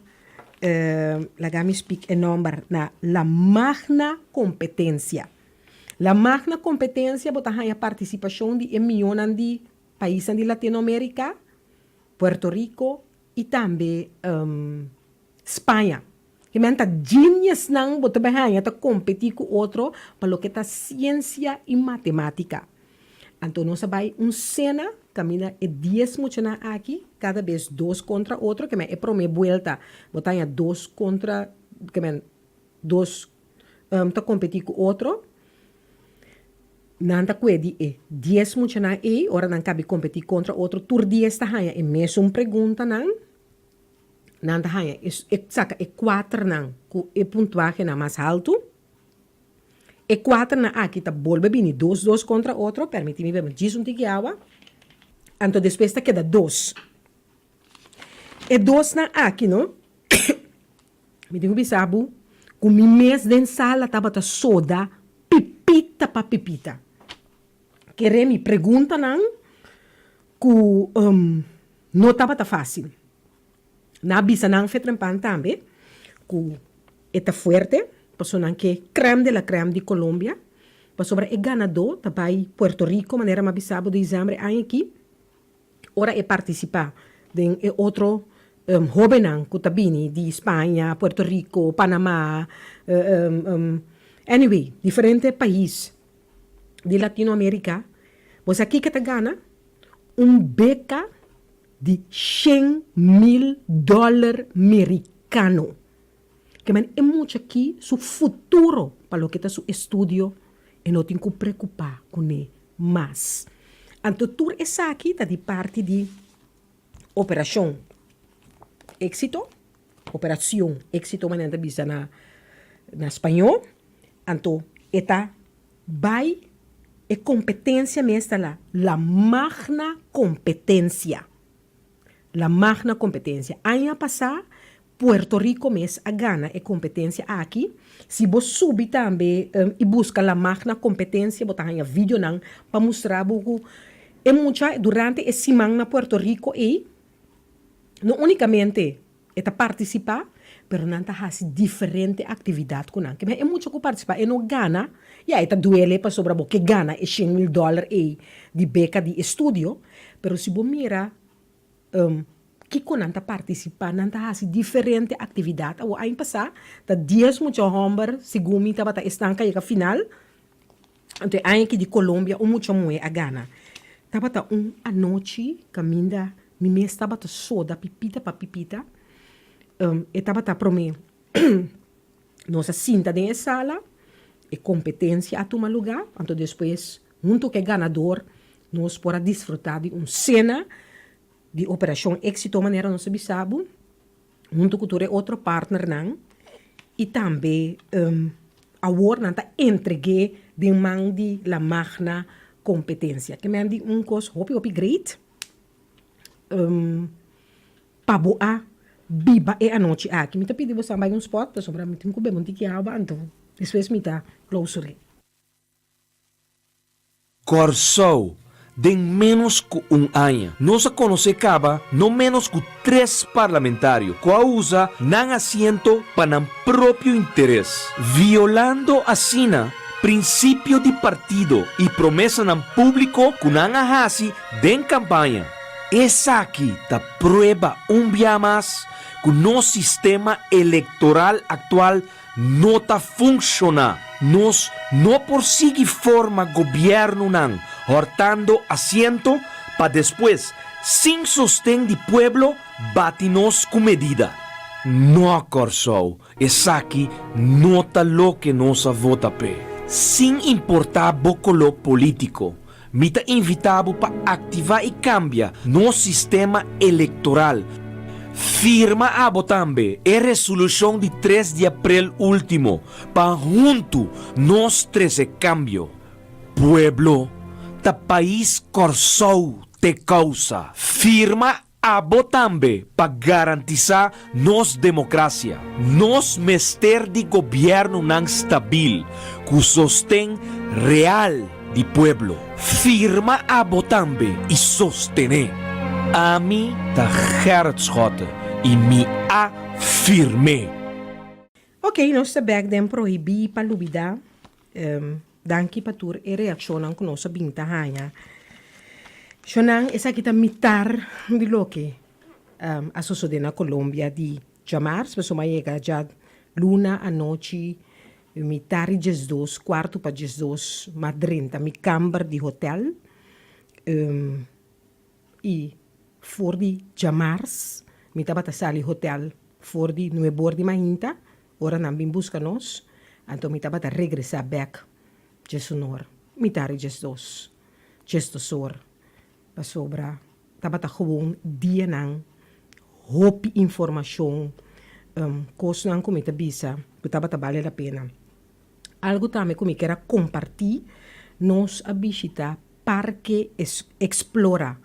me speak a number na la magna competência. La magna competência botar a participação de milhões de países de Latinoamérica, Puerto Rico e também Espanha. Que menta genius nang botar bahaya ta competir com outro para lo que tá ciência e matemática. Então nós vai cena camina 10 muchana aqui, cada vez 2 contra outro, que é prome vuelta, botar 2 contra, que é 2 tá competir com outro. Nanta kwedi 10 muchana ora não cabe competir contra outro, tur 10 tá haya, mesmo pergunta nan, nanta haya, saca 4 nan, com puntuaje na mais alto. E 4 na aqui tá volve bem 2 contra outro, permite-me ver, diz tique água. Então depois tá queda 2. E 2 na aqui, não? Me digo bisabu, com mi mês de sala tava tá soda, pipita pa pipita. Querer me pergunta não, que não tava tá fácil. Na bisa não fe trempan também, que está forte. Personas que creme de la creme de Colômbia, para sobre o ganador, também Puerto Rico, maneira mais bisabo de dezembro, aqui, ora é participar de outro jovem que também de Espanha, Puerto Rico, Panamá, anyway, diferentes países de Latinoamérica, você aqui que te gana beca de $100,000 americano. Que é muito aqui seu futuro para o que está seu estudo e não tem que preocupar com ele mais. Então, tudo isso aqui está de parte de Operação Êxito, maneira na espanhol. Então, está vai E competência mesmo lá, la magna competência. La magna competência. Ano passado, Puerto Rico mesmo a gana e competência aqui. Se você subir também e busca la magna competência, botar um vídeo para mostrar buku. E muita durante esse semana na Puerto Rico e não unicamente está participar, pero não está fazendo diferente atividade com não. É muito que participar e não gana. E aí está duele para sobre que gana é $100,000 de beca de estudo, pero se você mira que quando não participar, não está fazendo diferente atividade. O ano passado, está 10 muito homem, segundo me estava estanca e a final. Então, aí que de Colômbia, muito moe a gana. Estava a noite, caminha, me estava soda, pipita para pipita. E estava para mim, nossa cinta dentro da sala, e competência a tomar lugar. Então, depois, junto com o ganador, nós podemos desfrutar de uma cena de operação éxito, maneira não se sabe, junto com outro partner, não. E também, a war não está entregue de mão de la magna competência. Que me diz coisa, hopi great, para boa, biba e a noite aqui. Me pedi você também um spot, para sobrar me tem que beber muito que água, então, depois me tá close. Corsou, de menos que ano, nós conhecemos no menos que 3 parlamentários que usam não assento para o próprio interesse, violando assim princípio de partido e promessa no público que não hace de campanha. Essa aqui da prueba dia mais que no sistema eleitoral atual não está funcionando. Nós não prosseguimos forma governo não, hortando assento para depois, sem sostém de pueblo, bate-nos com medida. Não Corsou, essa aqui não está lo que nós vota pé. Sem importar bocolo político, me está invitado para ativar e cambiar no sistema eleitoral. Firma a botambe a resolução de 3 de abril último, para junto nós 13 cambio. Pueblo, ta país Corsou te causa. Firma a botambe para garantizar nos democracia. Nos mester de governo não stabil, que sostém real de pueblo. Firma a botambe e sostener. A mim ta hertschotte e me afirme. Ok, nós sabemos que proibir para lubida, danke para tur e reação que nós binta hanya. Shonang esa kita mitar di lo que a suceder na Colômbia de chamar, se pessoa chega já luna a noite, mitar e Jesus, quarto para Jesus, madrinta, mi camber de hotel, e for de chamars, mi tabata sali hotel, for de nuebor de mahinta, ora não bem busca nós, então mi tabata regressar back, Jesus, mitar e Jesus, Jesus, para sobra, tabata gewoon dia nang hope informação, coisa nang comita bisa, que tabata vale a pena. Algo também como que era compartilhar, nos a visitar Parque Explora.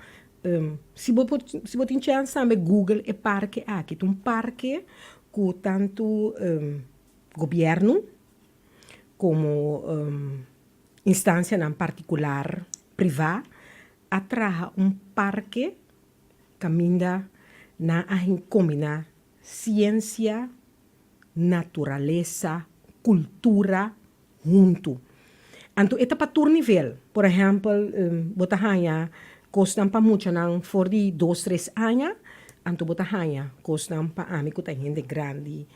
Se você tem chance também Google e parque aqui, um parque com tanto governo como instância em particular privada atraha parque caminha na combina ciência, natureza, cultura junto. Então, esta para todo nível. Por exemplo, botahanya costam para muito não for de 2-3 anos, então botahanya costam para amigo tem gente grande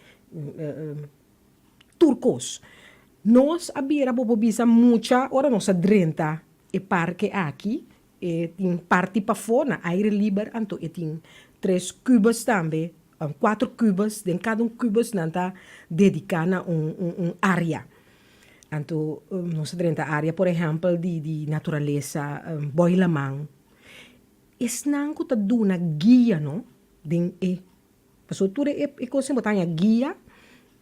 turcos. Nós abira bobo bisa muita, ora nós adrenta e parque aqui. Tem parte para fora, aire livre, então tem 3 cubos também, 4 cubos, de cada cubos não está dedicado a área. Então, nós temos a área, por exemplo, de natureza, boilamang. Es não que está dando guia, não? Porque tudo é coisa que botar guia,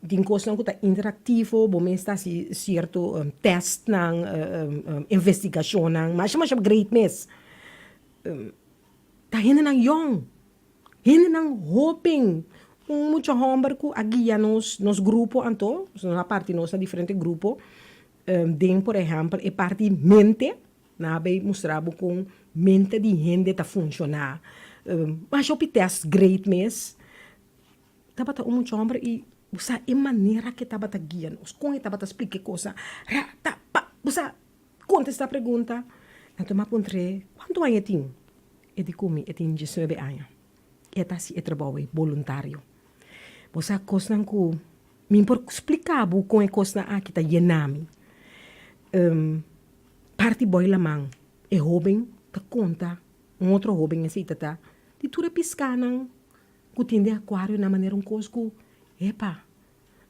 din coisa que tá interativo, bom está si certo test ng investigação ng, mas great mess. Tá hindi nang young, hindi nang hoping. Mucho hombre que guia nos grupo anto, na parte nossa diferente grupo, den por exemplo é parte mente, na bem mostrava com mente de gente tá funcionar. Mas o test great mess, tava tá mucho hombre e usa é maneira que tava tá guia nos, com tava tá explique coisa, tá pa, usa contesta a pergunta, então me apontrei, quanto anos tem? E de comi, e tem 19 anos. E tá se trabalho voluntário. Você coisa que me por explicar com a coisa aqui tá yenami. Parte boy lamang e jovem ta conta outro jovem assim tá de tudo piscar nang que tem aquário na maneira cosco epa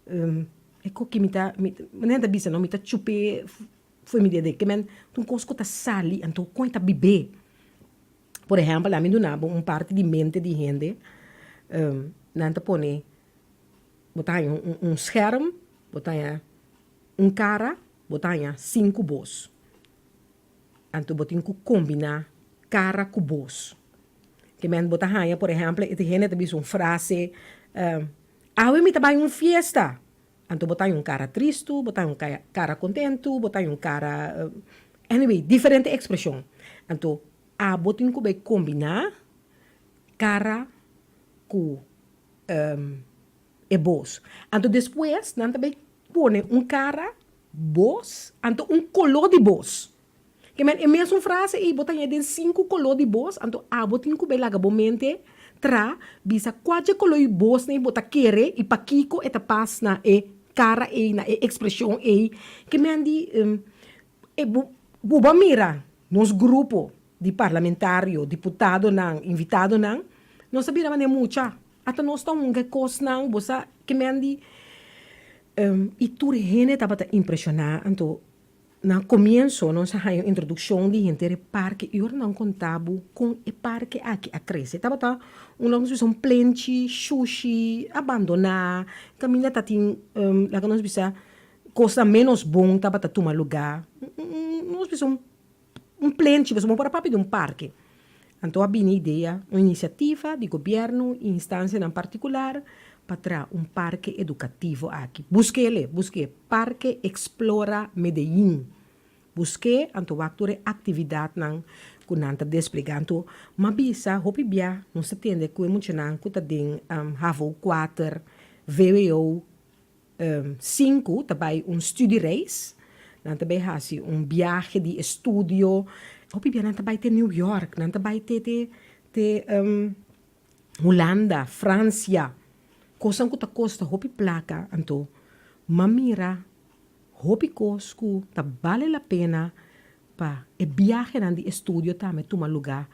é que me tá maneira bisa não me tá chupe foi me de que men tu cosco tá sali então conta bebê por exemplo lá me do nabo parte de mente de gente nanta pone botar scherm, botar cara, botar 5 voz. Então, botar que combinar cara com voz. Que men botar por exemplo, e tem também uma frase, eu me trabalho fiesta. Então, botar cara triste, botar cara contento, botar cara... anyway, diferente expressão. Então, botar que combinar cara com... voz. Então, depois, nós também põe cara, voz, então color de voz. Que é a mesma frase e botar de 5 color de voz, então botar que bem mente tra, bisa 4 color de voz, né, botar querer e paquico eta pas na cara na expressão que me andi buba mira nos grupo de parlamentário, deputado nang, invitado nang, não sabia maneira mucha. Até nós estamos um coisa não, você que me andi e tudo gente estava impressionar, então no começo nós a introdução de gente de parque eu não contava com o parque aqui a crescer, estava um plenty, sushi, abandonar, caminha tá tem lá que nós bisa coisa menos bom estava tá tomar lugar, nós bisa plenty, bisa para papi de parque. Então, a minha ideia, uma iniciativa de governo e instância em particular para trazer parque educativo aqui. Busquei Parque Explora Medellín. Busquei, então, atividade que não está desplegando. Mas, bisa, hopi bia, não se entende que muito não, que está em HAVO 4, VWO 5, também studiereis. Não também há viagem de estudo. Hopi bia nanta vai ter New York, nanta vai ter Holanda, França. Coisa que custa hopi placa, então, mamira, hopi cosco, tá vale a pena para e viaje de estudo também toma lugar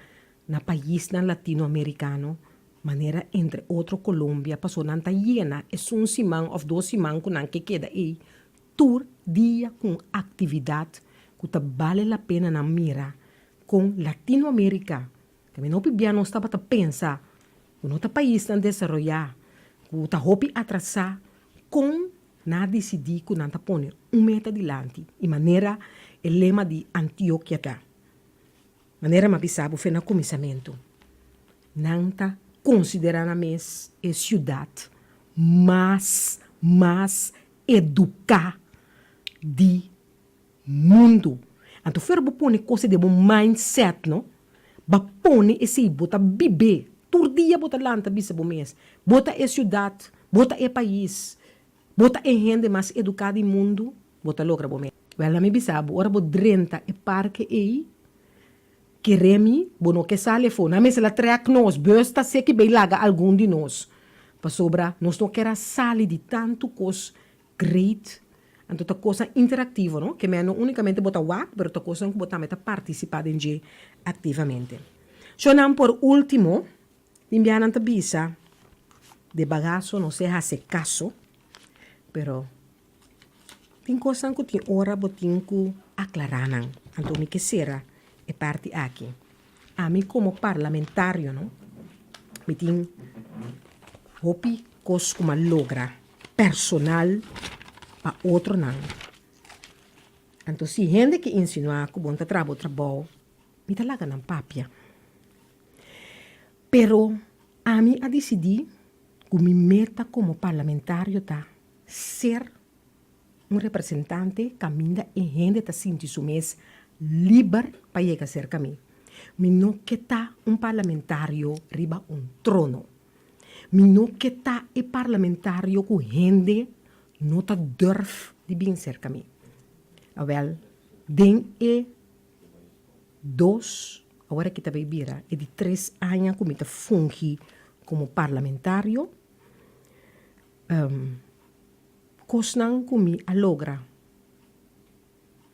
na país na latino-americano, maneira entre outro Colômbia, passou nanta llena, é simão ou 2 semanas que queda aí, tour dia com atividade que tá vale a pena na mira com Latinoamérica. Que não não estava a pensar, que nosso país não desenvolver, que está hopi atrasar, com na decidir que não está pondo meta adiante, e maneira o lema de Antioquia tá. Maneira mais bisabo foi no começamento. Não está considerando mais a cidade mais educar de mundo. Então, for pôr coisa de um mindset, não? Ba pôr esse bota bebê, todo dia bota lanta bisa bom mês, bota a cidade, bota a país, bota a gente mais educada do mundo, bota logra bom mês. Well, me bisabo, ora bo drenta e parque aí, que remi, bono que sale fo, na mesa la trek nós, besta se que bem laga algum de nós, pa sobra, nós não quer sali de tanto cos great. Então, a coisa interativa, não? Que não unicamente botar WAC, mas a coisa que botar meta participar em G ativamente. So, não por último, enviar a bisa de bagaço, não sei se caso, pero tem coisa que tem hora botin que aclarar. Então, me que será é parte aqui. A mim como parlamentário, não? Me tem hopi cos como logra personal para outro não. Então, se gente que insinua que bom trabalho, me tá lá na papia. Pero a mim a decidir que minha meta como parlamentário tá ser representante que ainda em gente tá sentir su mês livre para chegar a ser caminho. Me não que tá parlamentário riba trono. Me não que tá parlamentário que gente não tá durf de bem ser caminho. Wel, den agora que está bebida, de 3 anos que me fungi como parlamentário, cosnan que me alogra,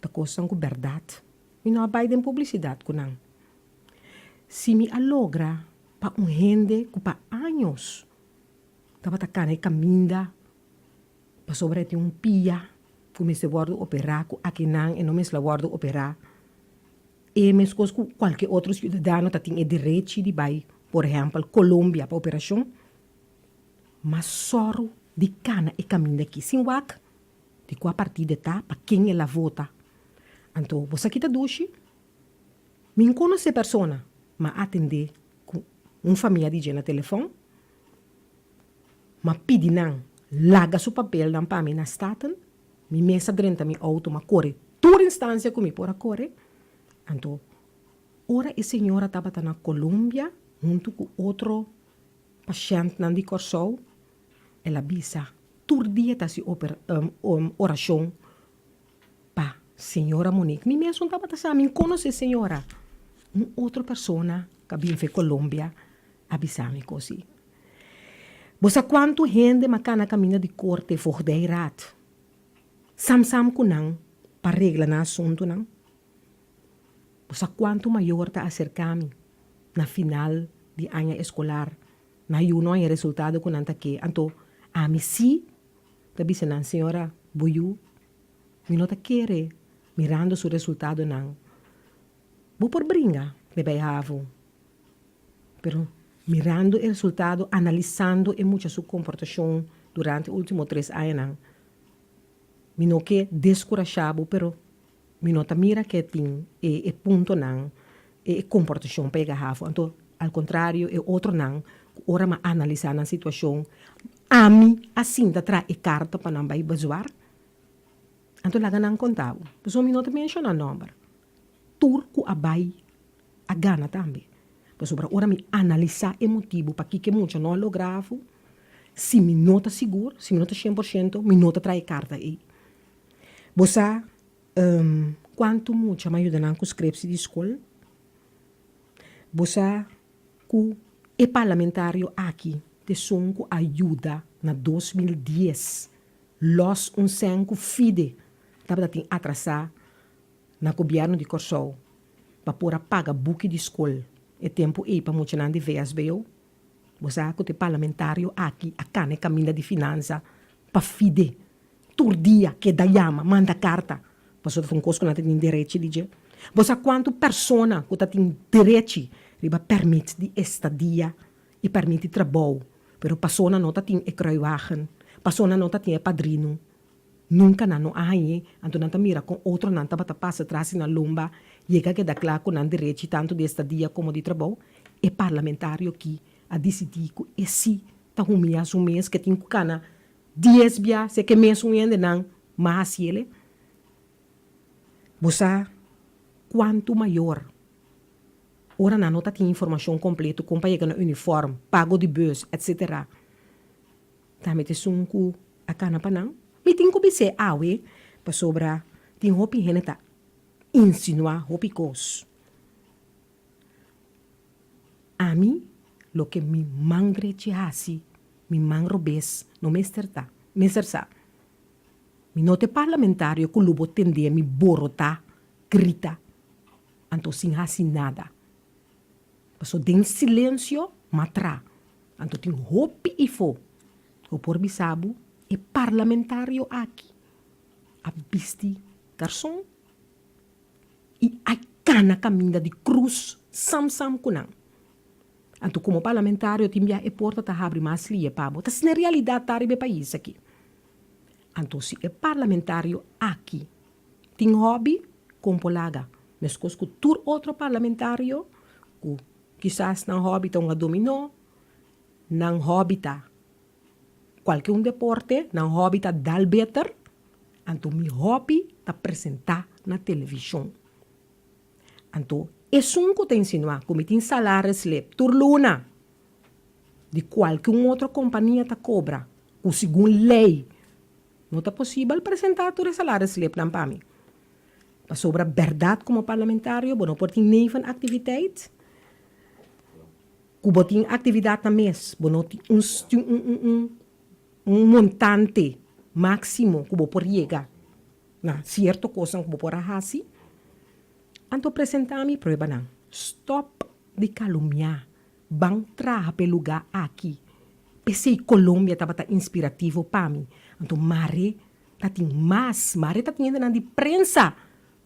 da cosnan que verdade, me não abaida em publicidade com não. Se me alogra para gente que para anos, estava tacando caminda, para sobre pia, que me se guardo operar, aqui não, e não me se guardo operar. E mesmo que qualquer outro cidadão tem direito de ir, por exemplo, Colômbia para operação, mas só de cana e caminho daqui, sem wak, de qual partida tá, para quem ela vota. Então, você aqui está duche, me conhece a pessoa, mas atender com família de gente no telefone, mas pedi não, larga seu papel não para mim na staten, me mesa dentro mi auto, mas corre, toda instância que me por corre. Então, ora a senhora estava na Colômbia, junto com outro paciente na de Corsol, ela bisa, todo dia está se oração para senhora Monique. Me mesmo estava a mim conhece senhora, outra pessoa que vem de Colômbia, avisar-me assim. Você quanto gente macana caminha de corte for de rat, sam kunang para regla na assunto não. Você quanto maior está acercando na final de ano escolar, na yuno ang resultado ko nanta que, então a mim sim, tabi sa nan senhora Boyu, mi nota quere mirando su resultado não. Vou por brinca, bebê havo. Pero mirando o resultado, analisando e muita sua comportação durante os últimos 3 anos, mi no que descorajado, pero mi nota mira que tem e ponto não, e comportação pega havo. Então, ao contrário, e outro não, ora ma analisar na situação, a mim assim da tra e carta para não vai bazuar. Então, lá não contava. Pessoal, mi nota menciona o número. Turco abai a gana também. Pessoal, ora me analisar o motivo para que muito não lograva. Se me nota seguro, se me nota 100%, me nota trai carta aí. Você, quanto muito me ajuda com os crepes de escola? Você, com o parlamentário aqui, te sonco ajuda na 2010. Los um senco fide, estava tem atrasar na governo de Corsol, para pôr a paga buque de escola. É tempo aí para muito não de VSBO. Você, com o parlamentário aqui, a cana caminha de finança, para fide. Todo dia que da yama, manda carta. Você tem coisa que não tem direito de dizer. Você quanto pessoa que tem direito de permite de estadia e permite trabalho. Pero pessoa não tem kruiwagen. Pessoa não tem padrino. Nunca não há então não mira com outro não tá passa atrás na lomba. Chega que dá claro que não direito tanto de estadia como de trabalho. É parlamentário que a decidir que esse tá humilhar um mês que tem que cana 10 bia, se que mesmo ainda não, mas ele, você, quanto maior, ora não tem informação completa, como para chegar no uniforme, pago de bus, etc. Também tem sunco a cana para não, me tem que ser awe, para sobrar, tem roupa gente tá insinuar roupa cos. A mim, lo que me mangre assim, mi mangro bes no me esterta, me sersa. Mi note parlamentário que lubo tende mi borota, grita, anto sin hasi nada. Paso den silêncio matra, anto tin hopi e fo. O por bisabu e parlamentário aqui. A bisti garçom e a cana caminda de cruz sam kunang. Anto como parlamentário timbia e porta ta abri mais lia pabo. Tas na realidade tari be país aqui. Então, se é parlamentário aqui, tem hobby, compolaga. Mas que tur outro parlamentário, que quizás não hobby tá um dominó, não hobby tá qualquer deporte, não hobby tá dal better, então mi hobby tá apresentar na televisão. Então, é que te insinuar, como tem salário slip, tur luna, de qualquer outra companhia tá cobra, o segundo lei, não é possível apresentar tur salário slip não para mim. Sobre a verdade como parlamentário, não pode ter nenhuma atividade, que tem atividade na mês, não tem um montante máximo que pode chegar na certa coisa que pode fazer. Então, apresentar-me prova não. Stop de caluniar. Bang traga pelo lugar aqui. Pensei Colômbia estava inspirativo para mim. Então, mare tá tem mais, mare tá tendo na de prensa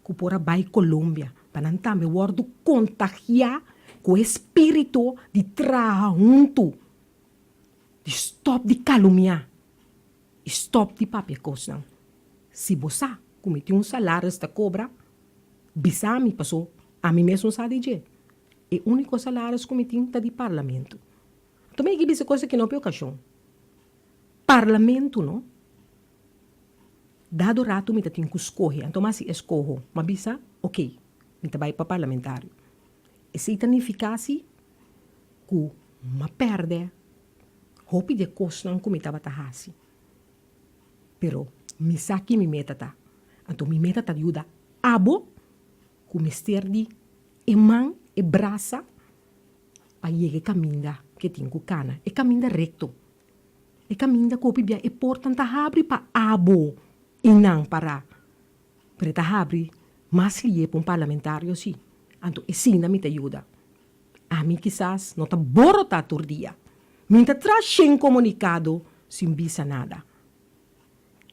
que por vai Colômbia. Para não também word contagiar com o espírito de trabalhar junto. De stop de caluniar. Stop de papel coisa. Se você cometeu um salário esta cobra, bisami passou a mim mesmo sabe dizer. E o único salário que me tinha de parlamento. Também que essa coisa que não é o cachorro. Parlamento, não? Dado rato, me tem que escolher. Então, mas se escorro, mas bisa, ok, me vai para parlamentário. E se significasse que me perde, hope de coisa não me estava assim. Pero, me saque me meta tá. Então, me meta tá ajuda abo, com mister de mão e braça, para chegar caminho que tem com cana. É caminho recto. É caminho que opibia é portante abre para abo e não para. Pero tá abre, mas lhe para um parlamentário, sim. Então, ensina me te ajuda. A mim, quizás, não tá borota todo dia. Me tá trazendo comunicado sem bisa nada.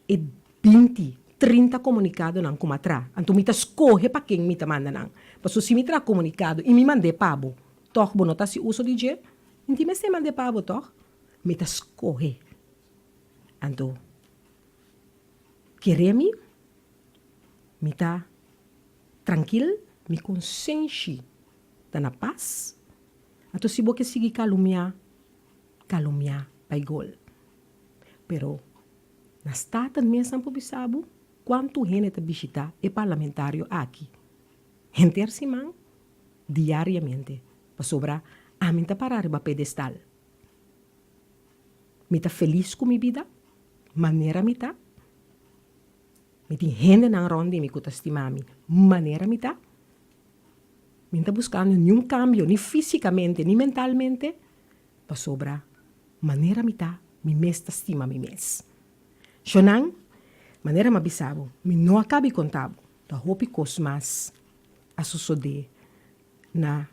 E 20, 30 comunicado não como atrás. Então, me tá escorre para quem me tá manda não. Mas se me traz comunicado e me mandei pabo, toh, não tá se uso de je, então me se mandei pabo, toh, me tá escorre. Então, querer-me, me tá tranquilo, me consciente, tá na paz. Então, se você seguir caluniar, vai gol. Pero, na stata mesmo por bisabo, quanto gente está visita é parlamentário aqui. Gente semana, diariamente, para sobrar, a mim tá parar para pedestal. Me tá feliz com minha vida, maneira me tá. Me tem gente na ronda me que estimar me, maneira me tá. Me tá buscando nenhum cambio, nem fisicamente, nem mentalmente, para sobrar, maneira me tá, me mes tá estima me mes. Xonang, maneira mabisabo, me não acabe contabo, da hopi cosmas a suceder na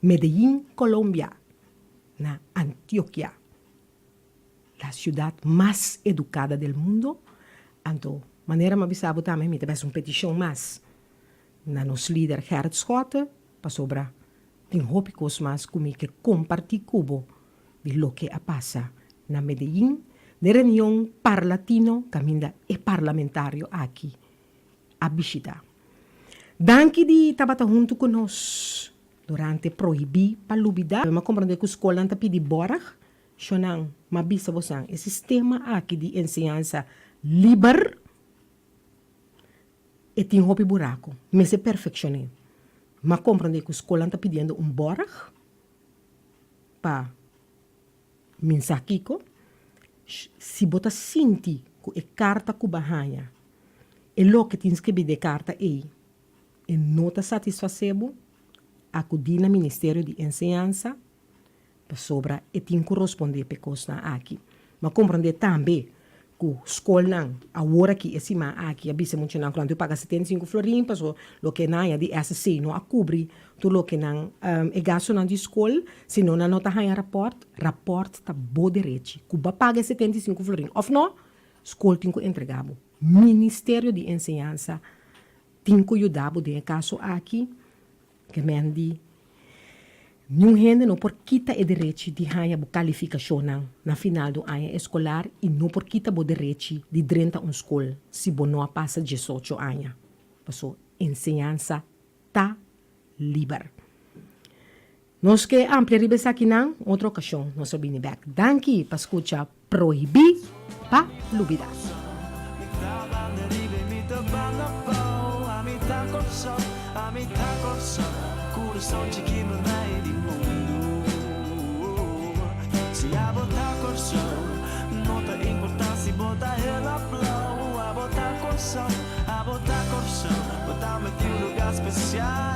Medellín, Colômbia, na Antioquia, a cidade mais educada do mundo. Então, maneira mabisabo também me tivesse petição mais na nos líder Gerrit Schotten, para sobrar, tem hopi cosmas comigo que compartir cubo de lo que passa na Medellín, de reunião parlatino, caminda e parlamentário aqui, a visita. Danke de tabata junto conosco durante proibir palubida, mas compreender que a escola não pedi borag, xonang, mabisa você, o sistema aqui de ensinança livre, e tem hopi buraco, mas se perfeccione. Mas compreender que a escola está pedindo borag para mensakiko, se bota sinti que é carta que bahanha, é lo que tens que pedir carta aí, e não está satisfazendo, acudir no Ministério de Ensinança, para sobra, e tem que responder para coisa aqui. Mas compreender também que a escola, a hora que esse aqui, a bisa muito não, quando eu pago 75 florim, para o que não é de SC, não a cobrir tudo o que não é gasto na escola, se não está a rapport está bom direito, que vai pagar 75 florim, ou não, a escola tem que entregar. Ministério de Ensinança tem que ajudar, de caso aqui, que mende Nenhum gente não por quita o direito de ganhar a qualificação na final do ano escolar e não por quita o direito de dentro uma escola se você não passa 18 anos. Passou ensinança tá livre. Nós que amplia ribesa aqui na outra ocasião, nós vamos back. Danke para escutar Proibir pa Lubida. Coração de que não é de mundo. Se a botar coração, não tem importância, botar ela flow. A botar coração, botar-me em um lugar especial.